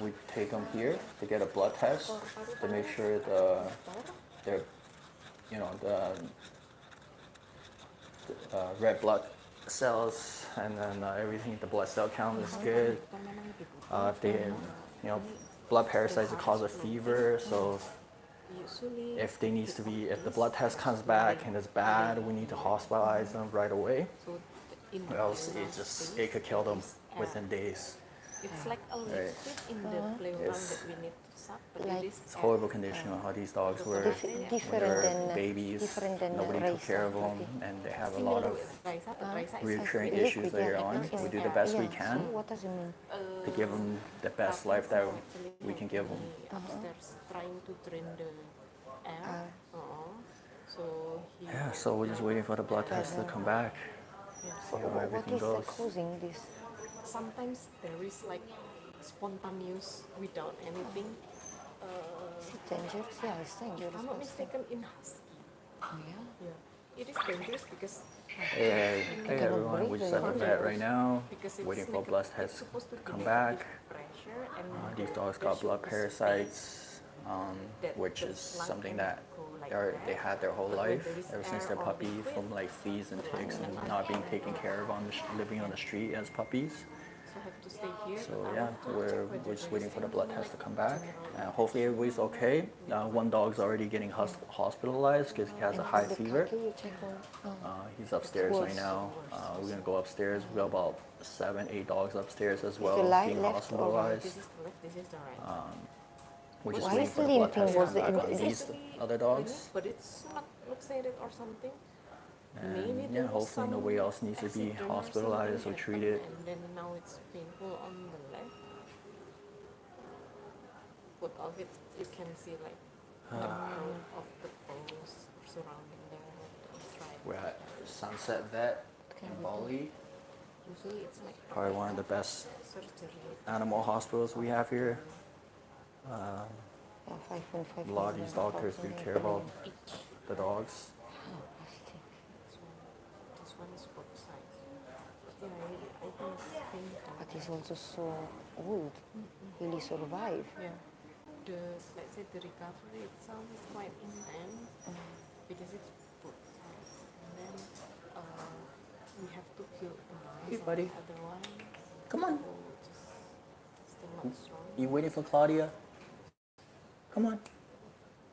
Speaker 2: we take them here to get a blood test to make sure their red blood cells and then everything, the blood cell count is good. If they, blood parasites that cause a fever, so if the blood test comes back and it's bad, we need to hospitalize them right away. Or else it could kill them within days.
Speaker 3: It's like a liquid in the playground that we need to suck, but
Speaker 1: Like-
Speaker 3: it is
Speaker 2: It's a horrible condition how these dogs were when they
Speaker 1: Different
Speaker 2: were
Speaker 1: than
Speaker 2: babies.
Speaker 1: different than
Speaker 2: Nobody took
Speaker 1: race,
Speaker 2: care of them,
Speaker 1: okay.
Speaker 2: and they have a lot of
Speaker 3: rise up, rise up.
Speaker 2: recurring
Speaker 1: Liquid,
Speaker 2: issues
Speaker 1: yeah.
Speaker 2: later on. We do the best we can
Speaker 1: What does it mean?
Speaker 2: to give them the best life that we can give them.
Speaker 3: Upstairs trying to drain the air. So he
Speaker 2: Yeah, so we're just waiting for the blood test to come back. See how
Speaker 1: What
Speaker 2: everything
Speaker 1: is the
Speaker 2: goes.
Speaker 1: causing this?
Speaker 3: sometimes there is like spontaneous without anything.
Speaker 1: Is it dangerous? Yeah, it's dangerous.
Speaker 3: If I'm not mistaken, in husky.
Speaker 1: Oh, yeah?
Speaker 3: Yeah. It is dangerous because
Speaker 2: Hey everyone, we're just at the vet right now,
Speaker 3: because it's
Speaker 2: waiting for
Speaker 3: neg-
Speaker 2: blood
Speaker 3: it's
Speaker 2: tests
Speaker 3: supposed to
Speaker 2: to
Speaker 3: be
Speaker 2: come
Speaker 3: negative
Speaker 2: back.
Speaker 3: pressure and
Speaker 2: These dogs
Speaker 3: there
Speaker 2: got
Speaker 3: should
Speaker 2: blood
Speaker 3: be
Speaker 2: parasites,
Speaker 3: that
Speaker 2: which
Speaker 3: the
Speaker 2: is
Speaker 3: lung
Speaker 2: something
Speaker 3: can
Speaker 2: that
Speaker 3: go like
Speaker 2: they
Speaker 3: that.
Speaker 2: had their whole
Speaker 3: But when
Speaker 2: life,
Speaker 3: there is
Speaker 2: ever since
Speaker 3: air
Speaker 2: they're
Speaker 3: or
Speaker 2: puppy,
Speaker 3: liquid,
Speaker 2: from like fleas and ticks and not being taken care of living on the street as puppies.
Speaker 3: So I have to stay here.
Speaker 2: So
Speaker 3: but I
Speaker 2: yeah,
Speaker 3: want to check
Speaker 2: we're
Speaker 3: whether
Speaker 2: just
Speaker 3: there
Speaker 2: waiting
Speaker 3: is
Speaker 2: for the
Speaker 3: any,
Speaker 2: blood test to
Speaker 3: like,
Speaker 2: come back.
Speaker 3: general-
Speaker 2: Hopefully everybody's okay. One dog's already getting hospitalized because he has a high
Speaker 1: The
Speaker 2: fever.
Speaker 1: khaki, you check on.
Speaker 2: He's upstairs right
Speaker 1: worse.
Speaker 2: now. We're gonna go upstairs. We got about 7, 8 dogs upstairs as
Speaker 1: you
Speaker 2: well
Speaker 1: lie
Speaker 2: being
Speaker 1: left or right?
Speaker 2: hospitalized.
Speaker 3: This is the left, this is the right.
Speaker 2: We're just
Speaker 1: Why
Speaker 2: waiting
Speaker 1: is
Speaker 2: for the blood
Speaker 1: limping
Speaker 2: test to
Speaker 1: was
Speaker 2: come back on
Speaker 1: it-
Speaker 2: these other dogs.
Speaker 3: But it's not luxated or something. Maybe
Speaker 2: And
Speaker 3: there
Speaker 2: yeah,
Speaker 3: was
Speaker 2: hopefully
Speaker 3: some
Speaker 2: nobody else needs to be
Speaker 3: accident or
Speaker 2: hospitalized or
Speaker 3: something
Speaker 2: treated.
Speaker 3: happened, and then now it's painful on the leg. But of it, you can see like the growth of the bones surrounding the arthritis.
Speaker 2: We're at Sunset Vet in Bali.
Speaker 3: Usually it's like
Speaker 2: Probably one of the best
Speaker 3: surgery.
Speaker 2: animal hospitals we have here.
Speaker 1: Yeah, 5.5.
Speaker 2: A lot of these doctors do care about the dogs.
Speaker 3: This one is both sides. Yeah, I think it's painful.
Speaker 1: But he's also so old. Will he survive?
Speaker 3: Yeah. Let's say the recovery itself is quite intense because it's both sides. And then we have to kill the mice.
Speaker 2: Hey, buddy.
Speaker 3: Otherwise,
Speaker 2: Come on.
Speaker 3: just still not strong.
Speaker 2: You waiting for Claudia? Come on.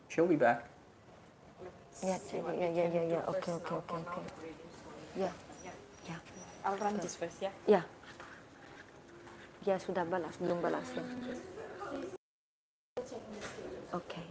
Speaker 2: She'll be back.
Speaker 1: Yeah. Okay. Yeah. Yeah.
Speaker 3: I'll run this first, yeah.
Speaker 1: Ya. Ya sudah balas, belum balas ya. Oke.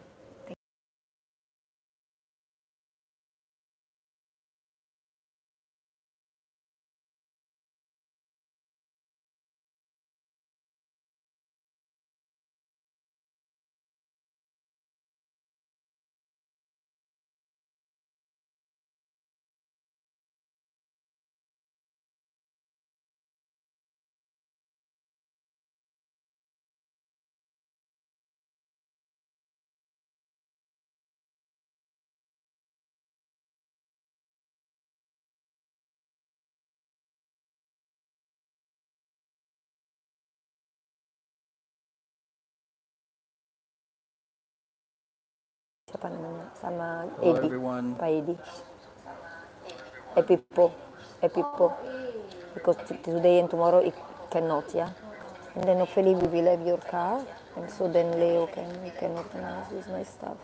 Speaker 1: Siapa namanya? Sama
Speaker 2: Hello,
Speaker 1: Edi.
Speaker 2: everyone.
Speaker 1: Pak Edi. Epipo. Because today and tomorrow it cannot, yeah? And then hopefully we will have your car. And so then Leo can organize this nice stuff.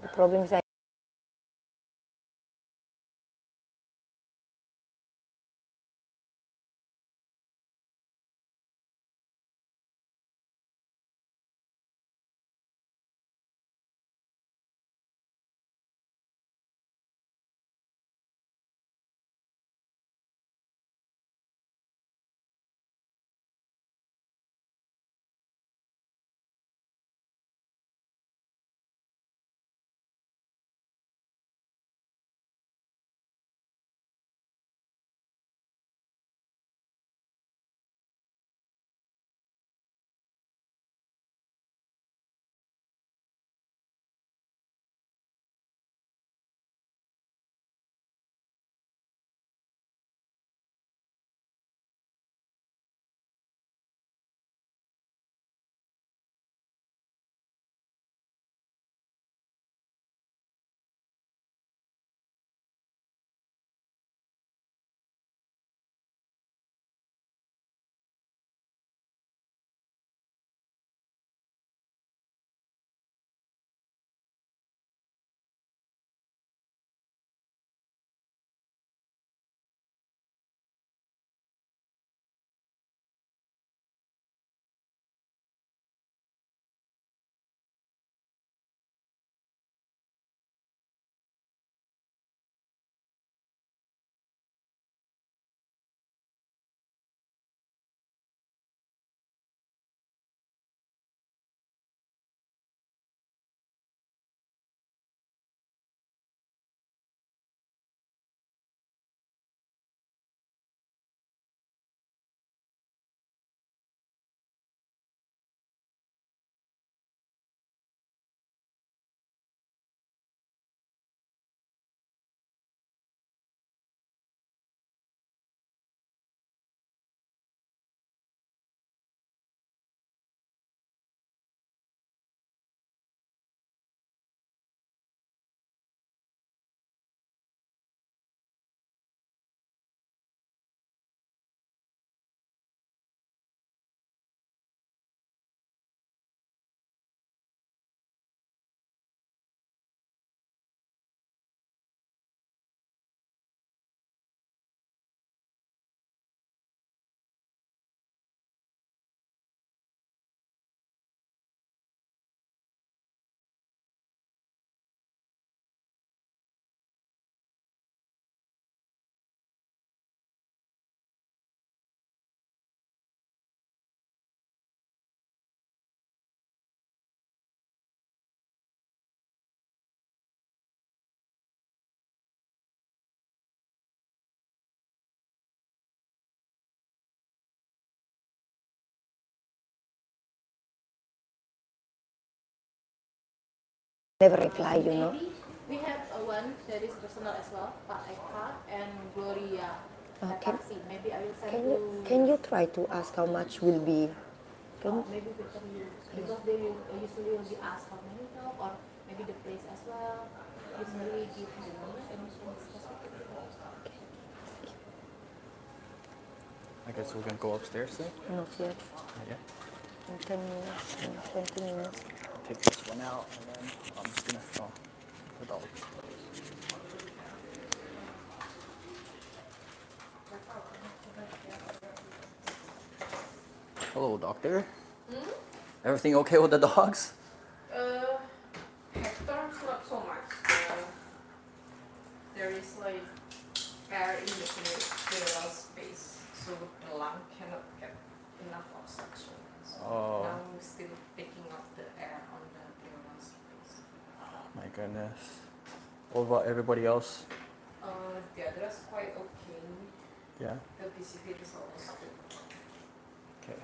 Speaker 1: The problem is never reply, you know.
Speaker 3: Maybe we have one that is personal as well, Pak Eka and Gloria. Have
Speaker 1: Can,
Speaker 3: vaccine. Maybe I will send
Speaker 1: can you try to ask how much will be?
Speaker 3: maybe better you because they will usually will be asked how many dog or maybe the place as well. Usually give the number and we can discuss with it.
Speaker 2: I guess we're gonna go upstairs then.
Speaker 1: Not yet.
Speaker 2: Yeah.
Speaker 1: In 10 minutes, in 20 minutes.
Speaker 2: Take this one out, and then I'm just gonna film the dog. Hello, doctor. Everything okay with the dogs?
Speaker 3: Hector's not so much. There is like air in the pleural space, so the lung cannot get enough oxygen. So
Speaker 2: Oh.
Speaker 3: now we're still picking up the air on the pleural space.
Speaker 2: My goodness. What about everybody else?
Speaker 3: The others quite okay.
Speaker 2: Yeah.
Speaker 3: The PCV is almost good.
Speaker 2: Okay.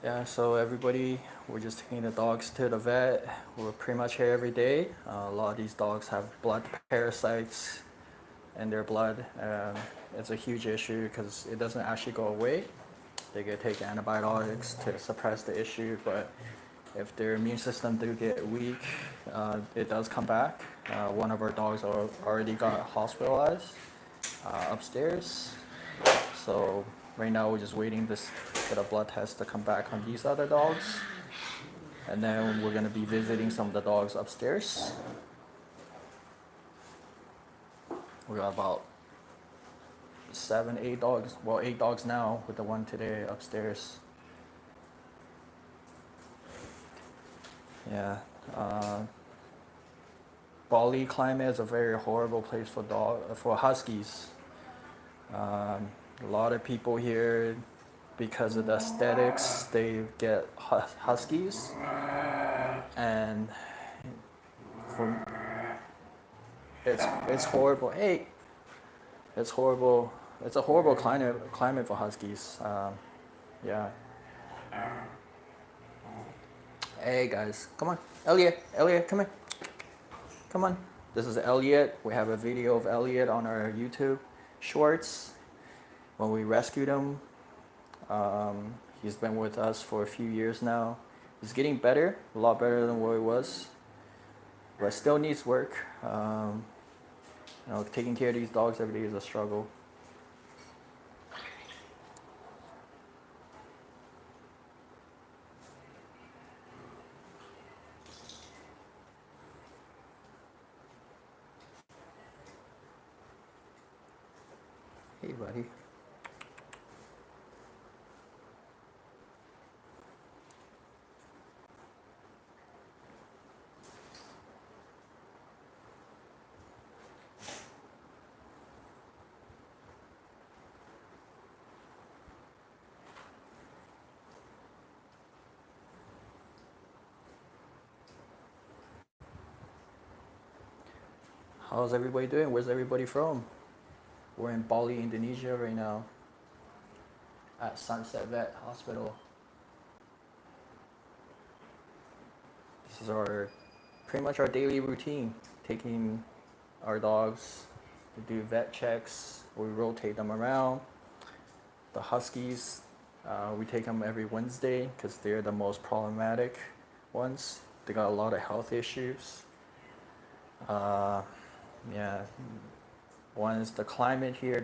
Speaker 2: Yeah, so everybody, we're just taking the dogs to the vet. We're pretty much here every day. A lot of these dogs have blood parasites in their blood. It's a huge issue because it doesn't actually go away. They get take antibiotics to suppress the issue, but if their immune system do get weak, it does come back. One of our dogs already got hospitalized upstairs. So right now we're just waiting to get a blood test to come back on these other dogs. And then we're gonna be visiting some of the dogs upstairs. We got about 7, 8 dogs. Well, 8 dogs now with the one today upstairs. Yeah. Bali climate is a very horrible place for huskies. A lot of people here, because of the aesthetics, they get huskies, and it's horrible. Hey, it's horrible. It's a horrible climate for huskies. Yeah. Hey guys, come on, Elliot, come here, come on. This is Elliot. We have a video of Elliot on our YouTube shorts when we rescued him. He's been with us for a few years now. He's getting better, a lot better than what he was, but still needs work. Taking care of these dogs every day is a struggle. Hey, buddy. How's everybody doing? Where's everybody from? We're in Bali, Indonesia right now at Sunset Vet Hospital. This is pretty much our daily routine, taking our dogs to do vet checks. We rotate them around. The huskies, we take them every Wednesday because they're the most problematic ones. They got a lot of health issues. Yeah, one is the climate here.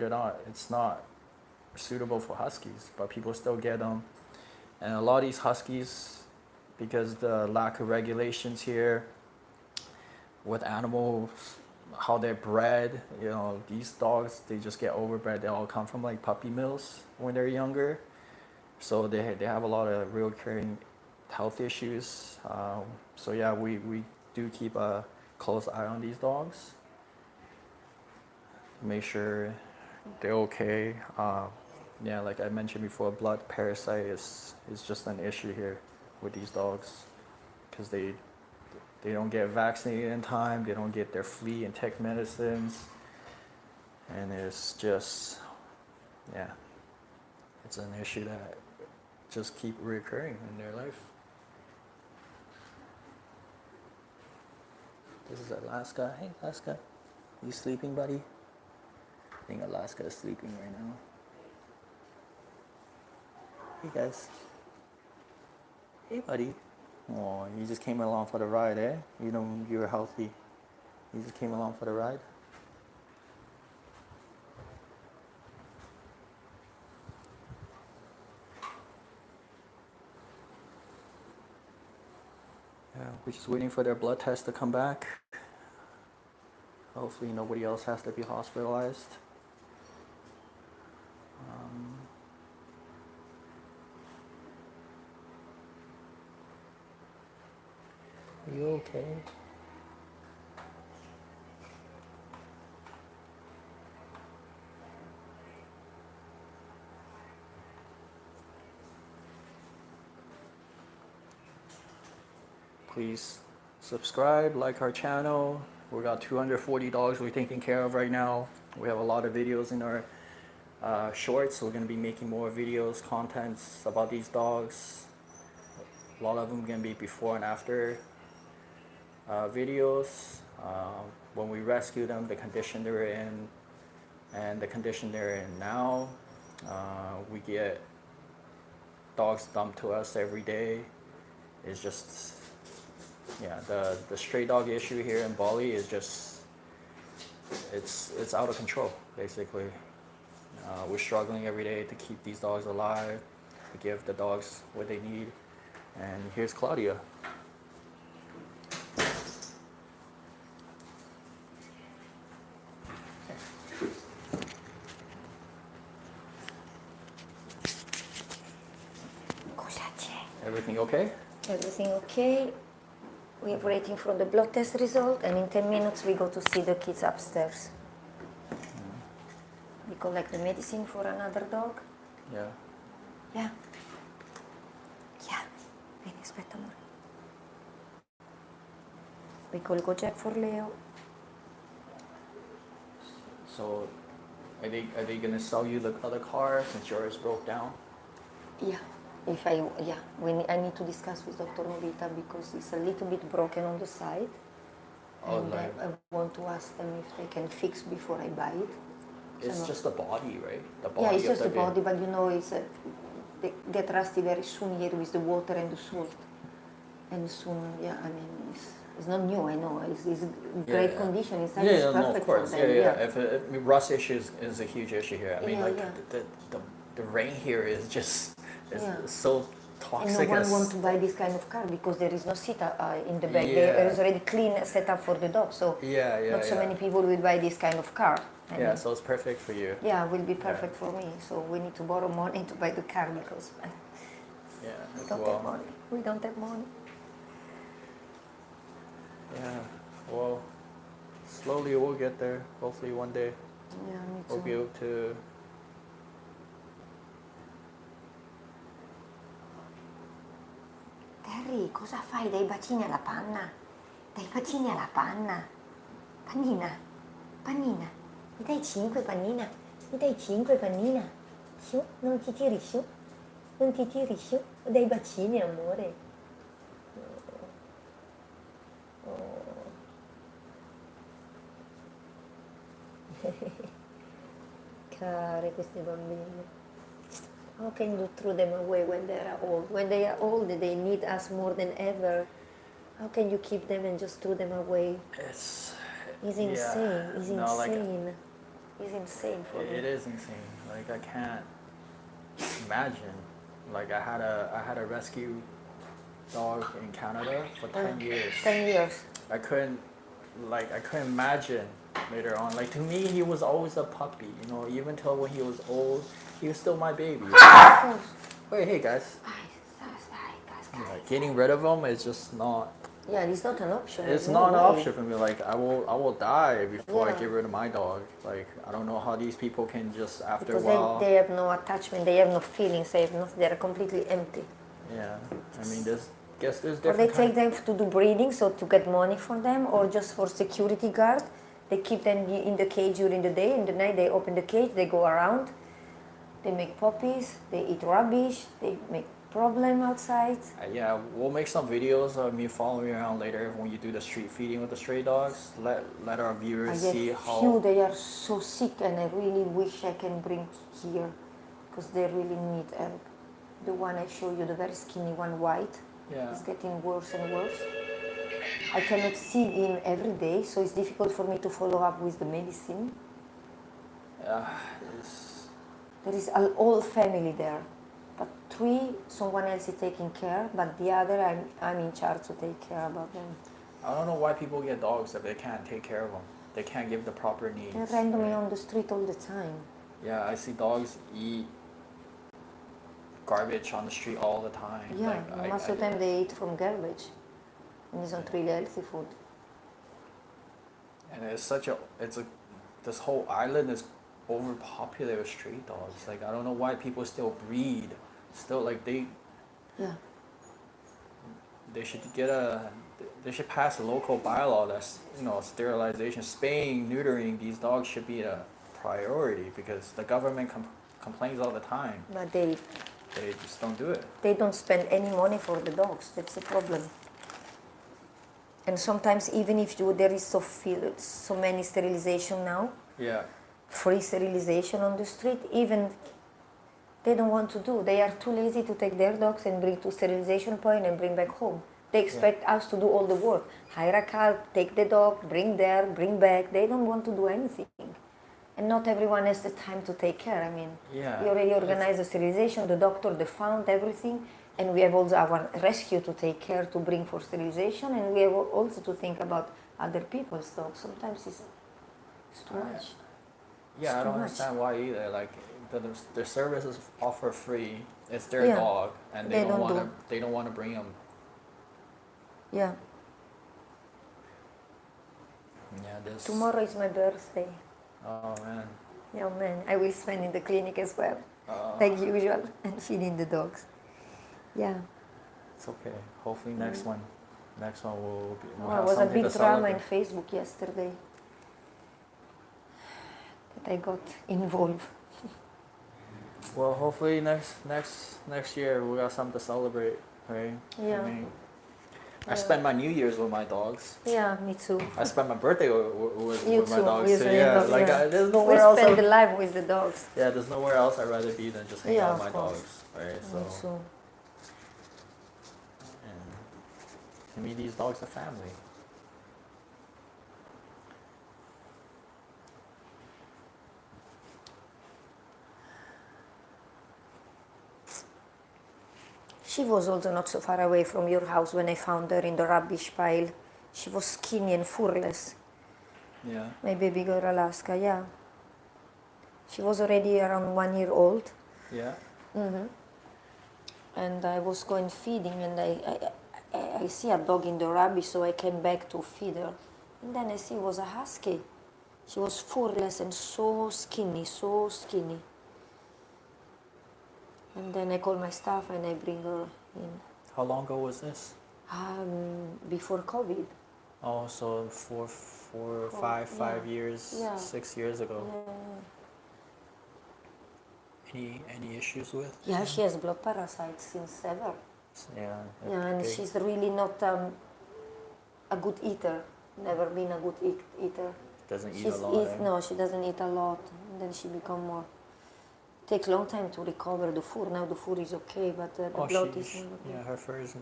Speaker 2: It's not suitable for huskies, but people still get them. And a lot of these huskies, because the lack of regulations here with animals, how they're bred, these dogs, they just get overbred. They all come from like puppy mills when they're younger. So they have a lot of recurring health issues. So yeah, we do keep a close eye on these dogs. Make sure they're okay. Yeah, like I mentioned before, blood parasite is just an issue here with these dogs because they don't get vaccinated in time. They don't get their flea and tick medicines, and it's just, yeah, it's an issue that just keep recurring in their life. This is Alaska. Hey, Alaska. You sleeping, buddy? I think Alaska is sleeping right now. Hey, guys. Hey, buddy. Oh, you just came along for the ride, eh? You know you were healthy. You just came along for the ride? Yeah, we're just waiting for their blood test to come back. Hopefully nobody else has to be hospitalized. Are you okay? Please subscribe, like our channel. We got 240 dogs we're taking care of right now. We have a lot of videos in our shorts, so we're going to be making more videos, contents about these dogs. A lot of them going to be before and after videos. When we rescue them, the condition they're in, and the condition they're in now. We get dogs dumped to us every day. It's just, yeah, the stray dog issue here in Bali is just, it's out of control, basically. We're struggling every day to keep these dogs alive, to give the dogs what they need. And here's Claudia. Everything okay?
Speaker 1: Everything okay. We're waiting for the blood test result, and in 10 minutes we go to see the kids upstairs. We collect the medicine for another dog.
Speaker 2: Yeah.
Speaker 1: Yeah. Yeah. Vieni, aspetta, amore. We call Gojek for Leo.
Speaker 2: So, are they gonna sell you the other car since yours broke down?
Speaker 1: Yeah. I need to discuss with Dr. Novita because it's a little bit broken on the side.
Speaker 2: Oh,
Speaker 1: And
Speaker 2: like,
Speaker 1: I want to ask them if they can fix before I buy it.
Speaker 2: it's just the body, right? The body.
Speaker 1: Yeah, it's
Speaker 2: of
Speaker 1: just the body, but you know, they get rusty very soon here with the water and the salt. And soon, yeah, I mean, it's not new, I know. It's great condition inside.
Speaker 2: Yeah,
Speaker 1: It's
Speaker 2: yeah, no,
Speaker 1: perfect
Speaker 2: of course.
Speaker 1: for
Speaker 2: Yeah,
Speaker 1: them.
Speaker 2: yeah. I mean, rust issues is a huge issue here. I mean,
Speaker 1: Yeah,
Speaker 2: like
Speaker 1: yeah.
Speaker 2: the rain here is just
Speaker 1: Yeah.
Speaker 2: so
Speaker 1: And
Speaker 2: toxic.
Speaker 1: no one wants to buy this kind of car because there is no seat in the back.
Speaker 2: Yeah.
Speaker 1: There is already clean setup for the dog, so
Speaker 2: Yeah,
Speaker 1: not so many people will buy this kind of car. I
Speaker 2: Yeah,
Speaker 1: mean,
Speaker 2: so it's perfect for you.
Speaker 1: yeah, will be perfect for me. So we need to borrow money to buy the car because
Speaker 2: Yeah.
Speaker 1: we don't have money. We don't have money.
Speaker 2: Yeah. Well, slowly we'll get there. Hopefully one day
Speaker 1: Yeah, me
Speaker 2: we'll be
Speaker 1: too.
Speaker 2: able to.
Speaker 1: Terry, cosa fai? Dai bacini alla panna? Dai bacini alla panna? Pannina, pannina. Mi dai 5 pannina? Mi dai 5 pannina? Su, non ti tiri su. Non ti tiri su. Dai bacini, amore. Care queste bambine. How can you throw them away when they are old? When they are old, they need us more than ever. How can you keep them and just throw them away?
Speaker 2: It's
Speaker 1: Insane. It's
Speaker 2: No, like,
Speaker 1: insane. It's insane for me.
Speaker 2: it is insane. Like I can't imagine. Like I had a rescue dog in Canada for 10 years.
Speaker 1: 10 years.
Speaker 2: I couldn't imagine later on. Like to me, he was always a puppy. You know, even till when he was old, he was still my baby.
Speaker 1: Of course.
Speaker 2: Wait, hey guys. Like, getting rid of him is just not.
Speaker 1: Yeah, it's not an option.
Speaker 2: It's
Speaker 1: There's
Speaker 2: not
Speaker 1: no
Speaker 2: an
Speaker 1: way.
Speaker 2: option for me. Like I will die before I
Speaker 1: Yeah.
Speaker 2: get rid of my dog. Like I don't know how these people can just after
Speaker 1: Because
Speaker 2: a while.
Speaker 1: they have no attachment, they have no feelings, they're completely empty.
Speaker 2: Yeah, I mean, there's
Speaker 1: Or
Speaker 2: different.
Speaker 1: they take them to do breeding, so to get money for them, or just for security guard. They keep them in the cage during the day. In the night, they open the cage, they go around, they make puppies, they eat rubbish, they make problem outside.
Speaker 2: Yeah, we'll make some videos of me following you around later when you do the street feeding with the stray dogs. Let our
Speaker 1: I
Speaker 2: viewers
Speaker 1: have
Speaker 2: see
Speaker 1: few,
Speaker 2: how.
Speaker 1: they are so sick, and I really wish I can bring here, because they really need help. The one I show you, the very skinny one, white,
Speaker 2: Yeah.
Speaker 1: is getting worse and worse. I cannot see him every day, so it's difficult for me to follow up with the medicine.
Speaker 2: It's,
Speaker 1: There is a whole family there, but 3, someone else is taking care, but the other, I'm in charge to take care about them.
Speaker 2: I don't know why people get dogs if they can't take care of them. They can't give the proper needs.
Speaker 1: They're randomly
Speaker 2: right?
Speaker 1: on the street all the time.
Speaker 2: Yeah, I see dogs eat garbage on the street all the time.
Speaker 1: Yeah,
Speaker 2: Like,
Speaker 1: most of the time they eat from garbage, and it's not really healthy food.
Speaker 2: And this whole island is overpopulated with stray dogs. Like, I don't know why people still breed. Still, like,
Speaker 1: Yeah.
Speaker 2: they should they should pass a local bylaw that's, sterilization, spaying, neutering these dogs should be a priority, because the government complains all the time.
Speaker 1: But
Speaker 2: They just don't do it.
Speaker 1: they don't spend any money for the dogs. That's the problem. And sometimes even if there is so many sterilization now,
Speaker 2: Yeah.
Speaker 1: free sterilization on the street, even they don't want to do. They are too lazy to take their dogs and bring to sterilization point and bring back home. They expect us to do all the work. Hire a car, take the dog, bring there, bring back. They don't want to do anything. And not everyone has the time to take care. I mean,
Speaker 2: Yeah.
Speaker 1: we already organized the sterilization, the doctor, the fund, everything. And we have also our rescue to take care, to bring for sterilization. And we have also to think about other people's dogs. Sometimes it's too much.
Speaker 2: Yeah, I
Speaker 1: too
Speaker 2: don't
Speaker 1: much.
Speaker 2: understand why either. Like, the services offer free. It's their
Speaker 1: Yeah.
Speaker 2: dog, and
Speaker 1: They don't
Speaker 2: want to.
Speaker 1: do.
Speaker 2: They don't want to bring them.
Speaker 1: Yeah.
Speaker 2: Yeah, this.
Speaker 1: Tomorrow is my birthday.
Speaker 2: Oh man.
Speaker 1: Yeah, man, I will spend in the clinic as well,
Speaker 2: Oh.
Speaker 1: like usual, and feeding the dogs. Yeah.
Speaker 2: It's okay. Hopefully next one will be. We'll
Speaker 1: Oh, I
Speaker 2: have
Speaker 1: was a
Speaker 2: something
Speaker 1: big
Speaker 2: to
Speaker 1: drama
Speaker 2: celebrate.
Speaker 1: in Facebook yesterday that I got involved.
Speaker 2: Well, hopefully next year we got something to celebrate, right?
Speaker 1: Yeah.
Speaker 2: I mean, I spent my New Year's with my dogs.
Speaker 1: Yeah, me too.
Speaker 2: I spent my birthday
Speaker 1: You
Speaker 2: with my
Speaker 1: too,
Speaker 2: dogs.
Speaker 1: with
Speaker 2: So
Speaker 1: your
Speaker 2: yeah,
Speaker 1: dog,
Speaker 2: like
Speaker 1: yeah.
Speaker 2: there's
Speaker 1: We
Speaker 2: nowhere else.
Speaker 1: spend the life with the dogs.
Speaker 2: Yeah, there's nowhere else I'd rather be than just hang
Speaker 1: Yeah,
Speaker 2: out with
Speaker 1: of
Speaker 2: my
Speaker 1: course.
Speaker 2: dogs, right?
Speaker 1: Me
Speaker 2: So,
Speaker 1: too.
Speaker 2: and to me, these dogs are family.
Speaker 1: She was also not so far away from your house when I found her in the rubbish pile. She was skinny and furless.
Speaker 2: Yeah.
Speaker 1: My baby girl Alaska, yeah. She was already around 1 year old.
Speaker 2: Yeah.
Speaker 1: And I was going feeding, and I see a dog in the rubbish, so I came back to feed her. And then I see it was a husky. She was furless and so skinny, so skinny. And then I call my staff and I bring her in.
Speaker 2: How long ago was this?
Speaker 1: Before COVID.
Speaker 2: Oh, so five years,
Speaker 1: Yeah.
Speaker 2: 6 years ago.
Speaker 1: Yeah.
Speaker 2: Any issues with?
Speaker 1: Yeah, she has blood parasites since ever.
Speaker 2: Yeah.
Speaker 1: Yeah, and
Speaker 2: big.
Speaker 1: she's really not a good eater. Never been a good eater.
Speaker 2: Doesn't eat
Speaker 1: She's
Speaker 2: a lot. eh?
Speaker 1: No, she doesn't eat a lot. And then she become more. Takes long time to recover the fur. Now the fur is okay, but the blood is not okay.
Speaker 2: Yeah, her fur is.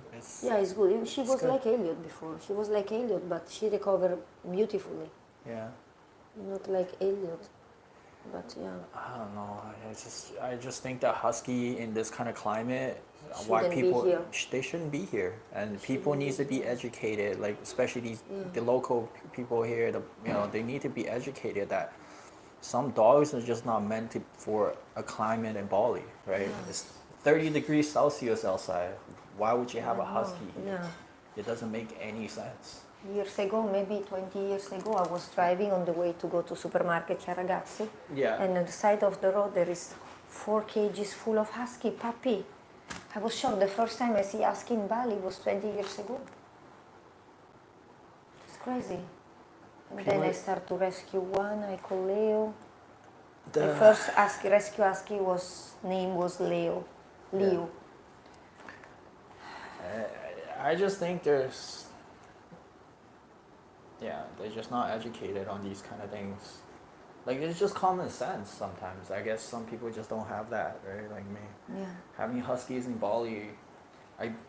Speaker 1: Yeah, it's good. She was
Speaker 2: good.
Speaker 1: like Elliot before. She was like Elliot, but she recovered beautifully.
Speaker 2: Yeah.
Speaker 1: Not like Elliot, but yeah.
Speaker 2: I don't know. I just think that husky in this kind of climate, why
Speaker 1: Shouldn't be
Speaker 2: people
Speaker 1: here.
Speaker 2: they shouldn't be here, and people need to be educated. Like especially the local people here, they need to be educated that some dogs are just not meant for a climate in Bali, right? It's 30 degrees Celsius outside. Why would you have a husky here?
Speaker 1: Yeah.
Speaker 2: It doesn't make any sense.
Speaker 1: Years ago, maybe 20 years ago, I was driving on the way to go to supermarket Ragazzi.
Speaker 2: Yeah.
Speaker 1: And on the side of the road, there is 4 cages full of husky puppy. I was shocked. The first time I see husky in Bali was 20 years ago. It's crazy. And then I start to rescue one. I call Leo. The first rescue husky name was Leo. Leo.
Speaker 2: I just think there's, yeah, they're just not educated on these kind of things. Like, it's just common sense sometimes. I guess some people just don't have that, right? Like me.
Speaker 1: Yeah.
Speaker 2: Having huskies in Bali,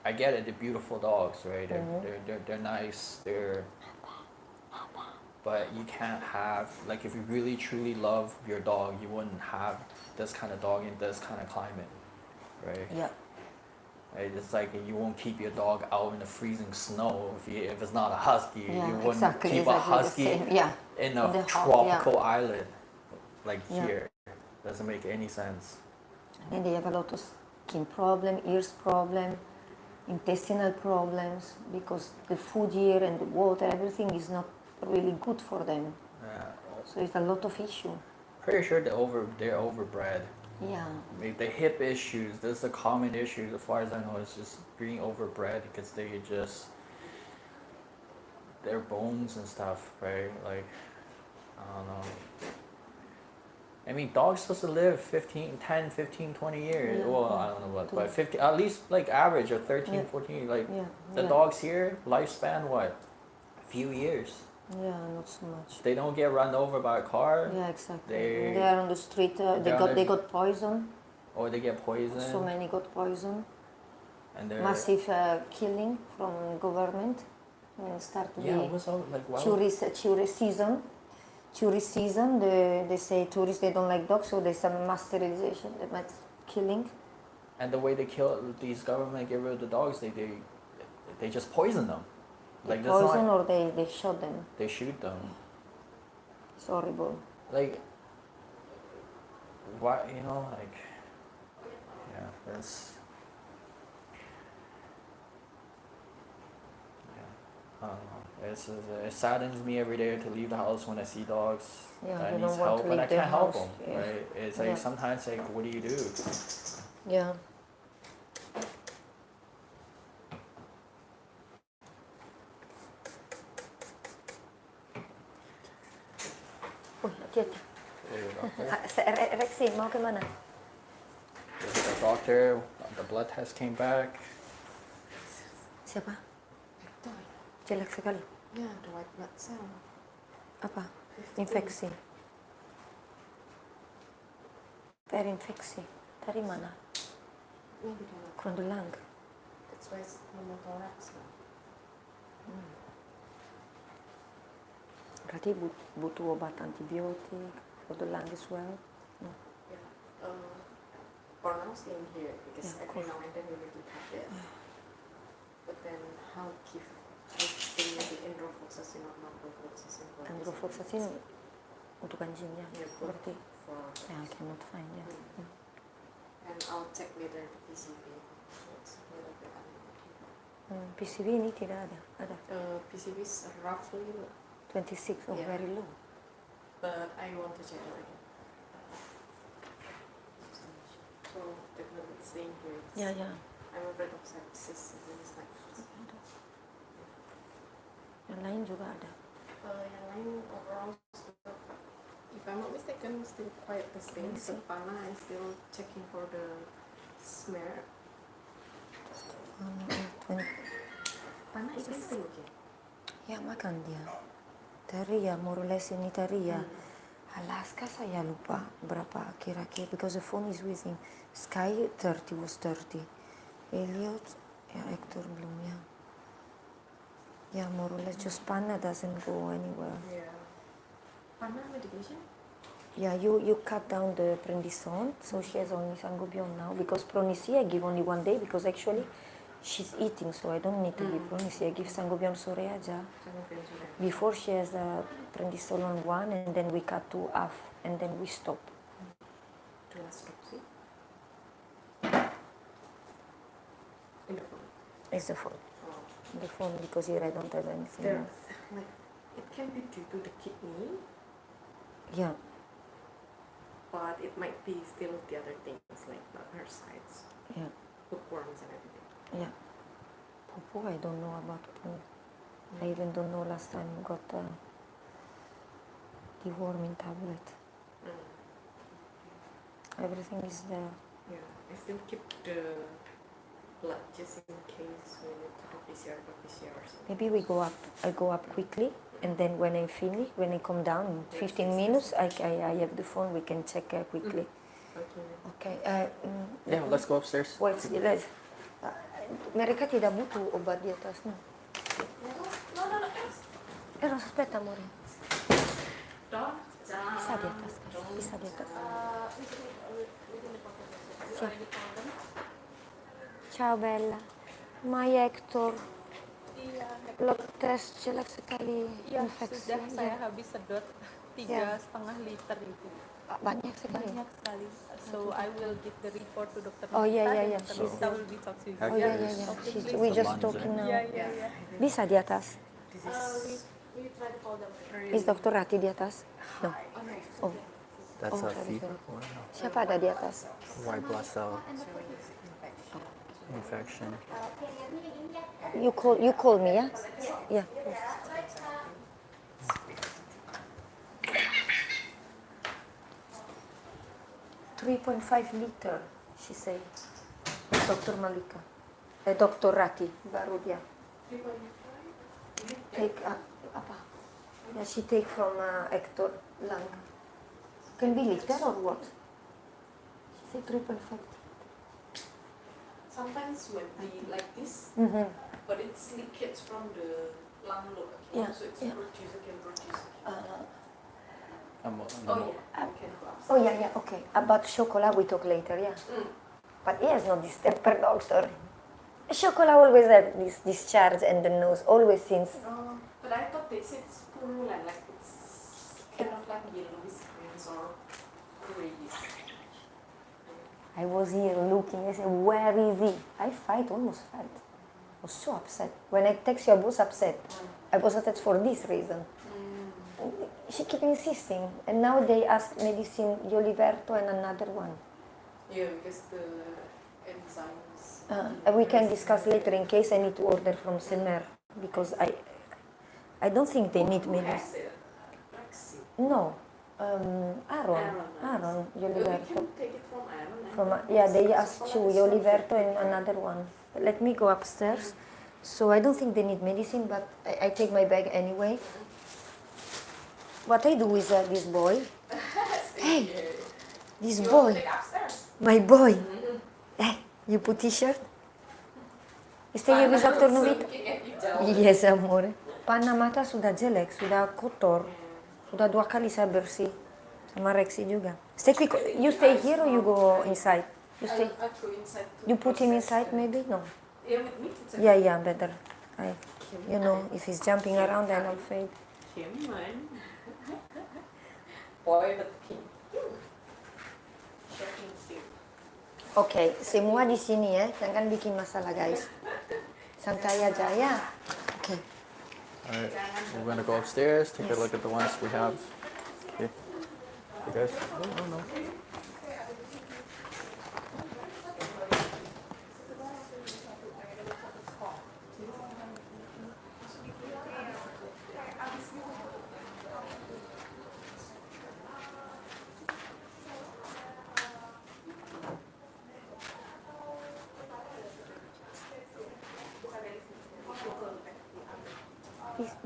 Speaker 2: I get it. They're beautiful dogs, right? They're nice. But you can't have, like, if you really truly love your dog, you wouldn't have this kind of dog in this kind of climate, right?
Speaker 1: Yeah.
Speaker 2: Right? It's like you won't keep your dog out in the freezing snow if it's not a husky.
Speaker 1: Yeah,
Speaker 2: You wouldn't
Speaker 1: exactly,
Speaker 2: keep a
Speaker 1: exactly the
Speaker 2: husky
Speaker 1: same. Yeah.
Speaker 2: in
Speaker 1: In
Speaker 2: a
Speaker 1: the hot,
Speaker 2: tropical island like
Speaker 1: Yeah.
Speaker 2: here. Doesn't make any sense.
Speaker 1: And they have a lot of skin problem, ears problem, intestinal problems, because the food here and the water, everything is not really good for them.
Speaker 2: Yeah.
Speaker 1: So it's a lot of issue.
Speaker 2: Pretty sure they're overbred.
Speaker 1: Yeah.
Speaker 2: Maybe the hip issues, that's a common issue as far as I know, it's just being overbred because their bones and stuff, right? Like, I don't know. I mean, dogs supposed to live 10, 15, 20 years.
Speaker 1: Yeah,
Speaker 2: Well,
Speaker 1: yeah.
Speaker 2: I don't know what, but 50, at least like average of 13,
Speaker 1: Yeah.
Speaker 2: 14. Like,
Speaker 1: Yeah.
Speaker 2: the
Speaker 1: Yeah.
Speaker 2: dogs here, lifespan, what? A few years.
Speaker 1: Yeah, not so much.
Speaker 2: If they don't get run over by a car,
Speaker 1: Yeah, exactly.
Speaker 2: They-
Speaker 1: They are on the street. They got poison.
Speaker 2: or they get poisoned,
Speaker 1: So many got poison.
Speaker 2: and they're
Speaker 1: Massive killing from government. And start to
Speaker 2: yeah.
Speaker 1: be
Speaker 2: What's all like? Wow.
Speaker 1: tourist season. Tourist season. They say tourists they don't like dogs, so there's some mass sterilization, mass killing.
Speaker 2: And the way they kill these government get rid of the dogs, they just poison them. Like that's
Speaker 1: Poison
Speaker 2: not,
Speaker 1: or they shot them.
Speaker 2: they shoot them.
Speaker 1: It's horrible.
Speaker 2: Like why like yeah, that's yeah. I don't know. It saddens me every day to leave the house when I see dogs
Speaker 1: Yeah,
Speaker 2: that
Speaker 1: you
Speaker 2: needs
Speaker 1: don't want
Speaker 2: help,
Speaker 1: to
Speaker 2: but I
Speaker 1: leave their
Speaker 2: can't help
Speaker 1: house.
Speaker 2: them.
Speaker 1: Yeah.
Speaker 2: Right? It's like
Speaker 1: Yeah.
Speaker 2: sometimes like, what do you do?
Speaker 1: Yeah. Uy, hati-hati.
Speaker 2: There you go.
Speaker 1: Rexy, mau ke mana?
Speaker 2: The doctor, the blood test came back.
Speaker 1: Siapa?
Speaker 3: Dietary.
Speaker 1: Jelek sekali.
Speaker 3: Yeah, the white blood cell.
Speaker 1: Apa?
Speaker 3: 15.
Speaker 1: Infeksi. Terinfeksi. Dari mana?
Speaker 3: Maybe they're not.
Speaker 1: From the lung.
Speaker 3: That's why it's pneumothorax now.
Speaker 1: Berarti butuh obat antibiotik for the lung as well. No.
Speaker 3: Yeah. For now, staying here because
Speaker 1: Yeah, of
Speaker 3: every
Speaker 1: course.
Speaker 3: now and then we need to tap it. But then how give the enrofloxacin or naproxen for this
Speaker 1: Androfloxacin untuk anjingnya.
Speaker 3: Yeah, good
Speaker 1: Berarti
Speaker 3: for
Speaker 1: I cannot find ya.
Speaker 3: and I'll check later the PCV. It's a little bit uneven.
Speaker 1: PCV ini tidak ada. Ada
Speaker 3: PCV is roughly low,
Speaker 1: 26 or
Speaker 3: Yeah.
Speaker 1: very low.
Speaker 3: but I want to check it again. So definitely staying here.
Speaker 1: Ya ya.
Speaker 3: I'm afraid of sepsis and things like that.
Speaker 1: Yang lain juga ada.
Speaker 3: Yang lain overall still, if I'm not mistaken, still quite the same.
Speaker 1: Let me see.
Speaker 3: Savannah, I'm still checking for the smear. Pana is still okay.
Speaker 1: Ya makan dia. Teri ya, more or less ini teri ya. Alaska saya lupa berapa kira-kira because the phone is with him. Sky 30 was 30. Elliot, ya Hector belum ya. Yeah, more or less just Panna doesn't go anywhere.
Speaker 3: Yeah. Pana medication?
Speaker 1: Yeah, you cut down the prednisone, so she has only sangobion now because Pronisi I give only 1 day because actually she's eating, so I don't need to give Pronisi. I give sangobion sore aja. Before she has prednisone on 1 and then we cut to half and then we stop.
Speaker 3: In the phone.
Speaker 1: It's the phone.
Speaker 3: Oh.
Speaker 1: The phone because here I don't have anything
Speaker 3: There,
Speaker 1: else.
Speaker 3: like, it can be due to the kidney,
Speaker 1: Yeah,
Speaker 3: but it might be still the other things like the parasites,
Speaker 1: yeah,
Speaker 3: hookworms and everything.
Speaker 1: yeah. Popo, I don't know about poo. I even don't know last time I got deworming tablet. Everything is there.
Speaker 3: Yeah, I still keep the blood just in case we need to do PCR or PCR or something.
Speaker 1: Maybe we go up. I go up quickly, and then when I finish, when I come down in 15 minutes, I have the phone. We can check quickly.
Speaker 3: Okay.
Speaker 1: Okay.
Speaker 2: Yeah, let's go upstairs.
Speaker 1: Wait, let's. Mereka tidak butuh obat di atasnya. Eros, aspetta, amore. Bisa di atas, bisa di atas. Siap. Ciao Bella. My Hector. Blood test jelek sekali.
Speaker 3: Ya,
Speaker 1: Infeksi.
Speaker 3: sudah saya habis sedot 3,5 liter itu.
Speaker 1: Banyak sekali.
Speaker 3: Banyak sekali. So I will give the report to Dr.
Speaker 1: Oh, yeah,
Speaker 3: Nita,
Speaker 1: yeah,
Speaker 3: and
Speaker 1: yeah.
Speaker 3: Dr. Nita will be talk to you.
Speaker 1: Oh yeah, yeah, yeah.
Speaker 3: Okay,
Speaker 1: We
Speaker 3: please.
Speaker 1: just
Speaker 2: The lungs,
Speaker 1: talking now.
Speaker 3: Yeah.
Speaker 1: Bisa di atas.
Speaker 3: We try to call them.
Speaker 1: Is Dr. Rati di atas? No. Oh.
Speaker 2: That's
Speaker 1: Oh,
Speaker 2: a
Speaker 1: sorry,
Speaker 2: fever.
Speaker 1: sorry.
Speaker 2: Or no?
Speaker 1: Siapa ada di atas?
Speaker 2: White blood cell infection.
Speaker 1: You call me, yeah? Yeah. 3.5 liter, she said. Dr. Malika. Dr. Rati, baru dia. Take apa? Yeah, she take from Hector lung. Can be liter or what? She said 3.5.
Speaker 3: Sometimes when we like this,
Speaker 1: Mm-hmm.
Speaker 3: but it's leakage from the lung lobe.
Speaker 1: Yeah,
Speaker 3: So it's
Speaker 1: yeah.
Speaker 3: produce. Okay.
Speaker 1: Oh yeah, okay. About chocolate we talk later, yeah. But he has no distemper, doctor. Chocolate always have this discharge and the nose, always since.
Speaker 3: But I thought they said it's purulent, like it's kind of like yellowish greens or grayish.
Speaker 1: I was here looking, I said, where is he? Almost fight. I was so upset. When I text you, I was upset. I was upset for this reason. She kept insisting, and now they ask medicine Yoliverto and another one.
Speaker 3: Yeah, because the enzymes.
Speaker 1: And we can discuss later in case I need to order from Semer, because I don't think they need medicine. No, Aaron Yoliverto.
Speaker 3: We can take it from Aaron.
Speaker 1: They asked you Yoliverto and another one. But let me go upstairs. So I don't think they need medicine, but I take my bag anyway. What I do is this boy. Hey, this boy. My boy. Hey, you put t-shirt? Stay here with Dr. Novita? Yes, amore. Panna mata sudah jelek, sudah kotor. Sudah 2 kali saya bersih. Sama Rexy juga. Stay quick. You stay here or you go inside? You stay.
Speaker 3: I go inside too.
Speaker 1: You put him inside maybe? No.
Speaker 3: Yeah, with me. It's
Speaker 1: Yeah, better. If he's jumping around, I'm afraid.
Speaker 3: Come on. Boy, but pink. Checking still.
Speaker 1: Okay, semua di sini ya, jangan bikin masalah guys. Santai aja ya. Okay.
Speaker 2: Alright, we're gonna go upstairs, take a look at the ones we have. Okay. You guys? No.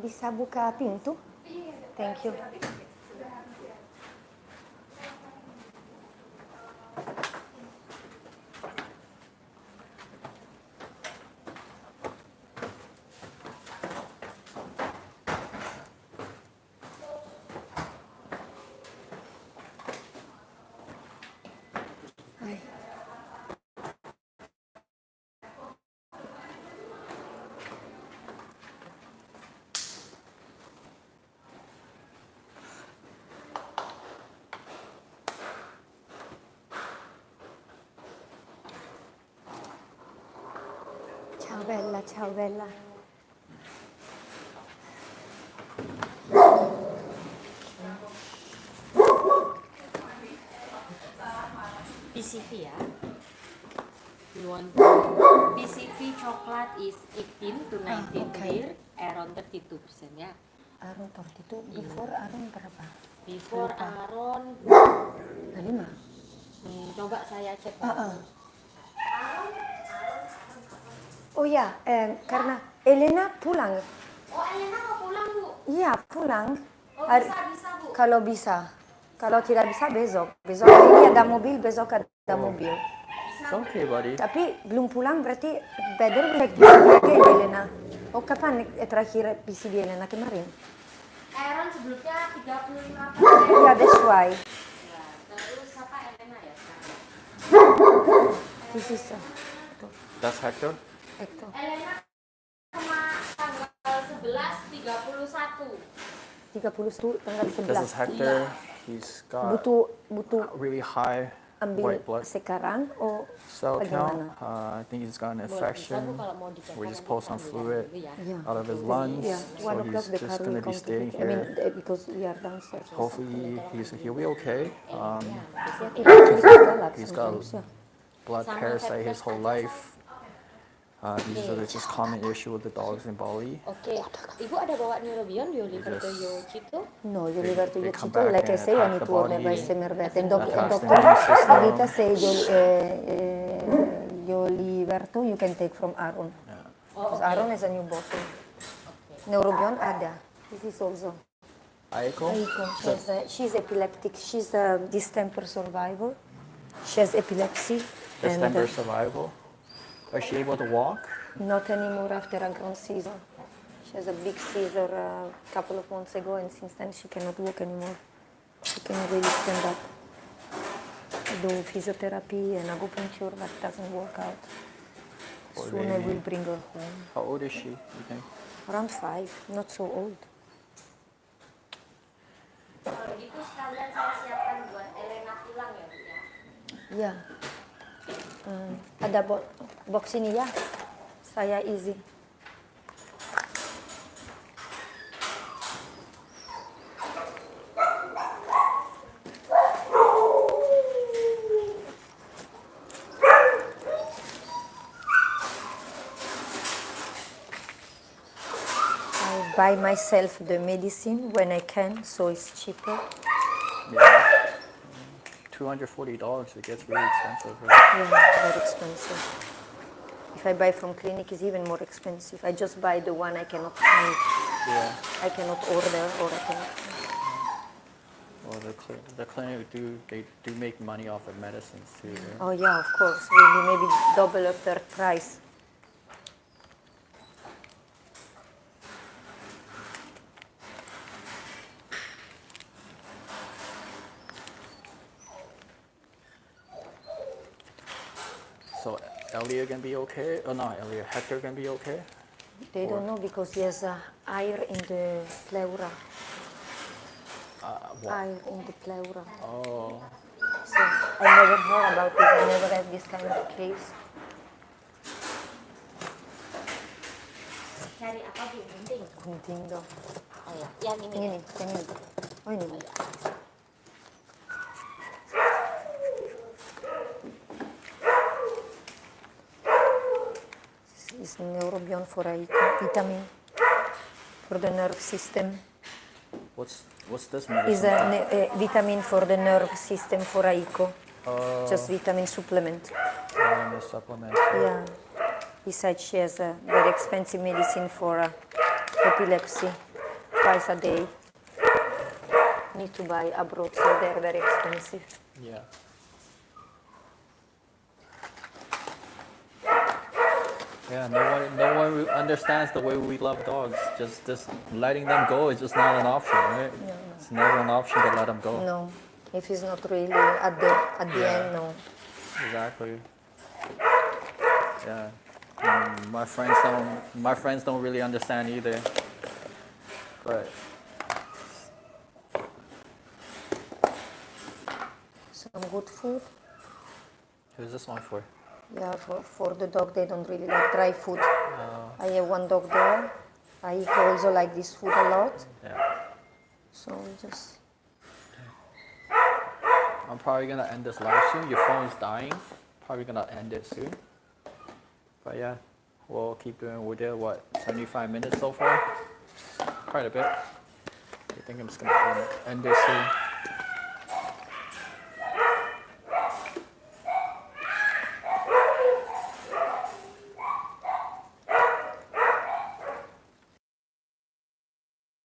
Speaker 1: Bisa buka pintu? Thank you. Ay. Ciao bella.
Speaker 4: PCV ya. You want PCV coklat is 18 to 19
Speaker 1: okay.
Speaker 4: year, around 32% ya.
Speaker 1: Aron 42, before Aron berapa?
Speaker 4: Before
Speaker 1: Berapa?
Speaker 4: Aron,
Speaker 1: 5.
Speaker 4: coba saya cek.
Speaker 1: Oh ya, karena Elena pulang.
Speaker 4: Oh, Elena mau pulang, Bu?
Speaker 1: Iya, pulang.
Speaker 4: Oh,
Speaker 1: Hari-
Speaker 4: bisa, Bu.
Speaker 1: Kalau bisa. Kalau tidak bisa besok. Besok ini ada mobil, besok ada mobil.
Speaker 2: It's okay, buddy.
Speaker 1: Tapi belum pulang berarti better naik PCB ke Elena. Oh kapan terakhir PCB Elena kemarin?
Speaker 4: Aaron sebelumnya 35
Speaker 1: Iya, that's why.
Speaker 4: Ya, terus apa Elena ya sekarang?
Speaker 1: This is
Speaker 2: That's Hector.
Speaker 1: Hector.
Speaker 4: Elena sama tanggal 11 31.
Speaker 1: 31 tanggal
Speaker 2: This
Speaker 1: 11.
Speaker 2: is Hector. He's got
Speaker 1: Butuh
Speaker 2: really high
Speaker 1: ambil
Speaker 2: white blood
Speaker 1: sekarang oh
Speaker 2: cell count.
Speaker 1: bagaimana?
Speaker 2: I think he's got an
Speaker 4: Boleh bisa, Bu,
Speaker 2: infection.
Speaker 4: kalau mau dicek
Speaker 2: We just
Speaker 4: nanti
Speaker 2: pulled some
Speaker 4: ambil
Speaker 2: fluid
Speaker 4: dulu ya.
Speaker 1: Yeah.
Speaker 2: out of his lungs,
Speaker 1: Yeah,
Speaker 2: so
Speaker 1: 1 o'clock
Speaker 2: he's
Speaker 1: the
Speaker 2: just
Speaker 1: car
Speaker 2: gonna
Speaker 1: will
Speaker 2: be
Speaker 1: come
Speaker 2: staying
Speaker 1: to I mean,
Speaker 2: here.
Speaker 1: because we are downstairs.
Speaker 2: Hopefully, he'll be okay. He's got blood
Speaker 4: Sama
Speaker 2: parasite his
Speaker 4: Hector
Speaker 2: whole
Speaker 4: aja,
Speaker 2: life. These are just common issue with the dogs in Bali.
Speaker 4: Oke, Ibu ada bawa neurobion di Oliver
Speaker 2: Just-
Speaker 4: Toyo Cito?
Speaker 1: No, io li guardo
Speaker 2: they
Speaker 1: io
Speaker 2: come
Speaker 1: cito
Speaker 2: back
Speaker 1: like I
Speaker 2: and
Speaker 1: say I
Speaker 2: attack
Speaker 1: need
Speaker 2: the
Speaker 1: to order
Speaker 2: body,
Speaker 1: by Semervet and
Speaker 2: attack
Speaker 1: doctor
Speaker 2: the immune system.
Speaker 1: Rita say io li verto you can take from Aaron. Because Aaron is a new bottle. Neurobion ada. This is also
Speaker 2: Aiko?
Speaker 1: Aiko. She's epileptic. She's a distemper survivor. She has epilepsy.
Speaker 2: Distemper survival. Is she able to walk?
Speaker 1: Not anymore after a ground seizure. She has a big seizure a couple of months ago, and since then she cannot walk anymore. She cannot really stand up. Do physiotherapy and acupuncture, but it doesn't work out.
Speaker 2: Poor
Speaker 1: Soon I
Speaker 2: lady.
Speaker 1: will bring her home.
Speaker 2: How old is she, you think?
Speaker 1: Around 5, not so old.
Speaker 4: Kalau gitu sekalian saya siapkan buat Elena pulang ya, Bu ya.
Speaker 1: Ya. Ada box ini ya. Saya easy. I buy myself the medicine when I can, so it's cheaper.
Speaker 2: Yeah. $240, it gets really expensive. Right?
Speaker 1: Yeah, very expensive. If I buy from clinic, it's even more expensive. I just buy the one I cannot find.
Speaker 2: Yeah.
Speaker 1: I cannot order or I cannot.
Speaker 2: Well, the clinic they do make money off of medicines too. Right?
Speaker 1: Oh yeah, of course. Really, maybe double or third price.
Speaker 2: So Elliot can be okay? Oh no, Elliot. Hector can be okay?
Speaker 1: They don't know because he has air in the pleura.
Speaker 2: What?
Speaker 1: Air in the pleura.
Speaker 2: Oh.
Speaker 1: So I never heard about this. I never had this kind of case.
Speaker 4: Cari apa, Bu? Gunting?
Speaker 1: Gunting dong.
Speaker 4: Oh ya, yang ini.
Speaker 1: Ini, yang ini. Oh ini. This is neurobion for a vitamin for the nerve system.
Speaker 2: What's this
Speaker 1: Is
Speaker 2: medicine?
Speaker 1: a vitamin for the nerve system for Aiko.
Speaker 2: Oh,
Speaker 1: Just vitamin supplement.
Speaker 2: vitamin supplement.
Speaker 1: Yeah. Besides, she has a very expensive medicine for epilepsy, twice a day. Need to buy abroad, so they're very expensive.
Speaker 2: Yeah. Yeah, no one understands the way we love dogs. Just letting them go is just not an option, right?
Speaker 1: No.
Speaker 2: It's never an option to let them go.
Speaker 1: No, if it's not really at the end, no.
Speaker 2: Exactly. Yeah. My friends don't really understand either. But
Speaker 1: Some good food.
Speaker 2: who's this one for?
Speaker 1: Yeah, for the dog, they don't really like dry food. I have one dog there. I also like this food a lot.
Speaker 2: Yeah.
Speaker 1: So we just.
Speaker 2: I'm probably gonna end this live soon. Your phone's dying. Probably gonna end it soon. But yeah, we'll keep doing. We did what, 75 minutes so far? Quite a bit. I think I'm just gonna end this soon.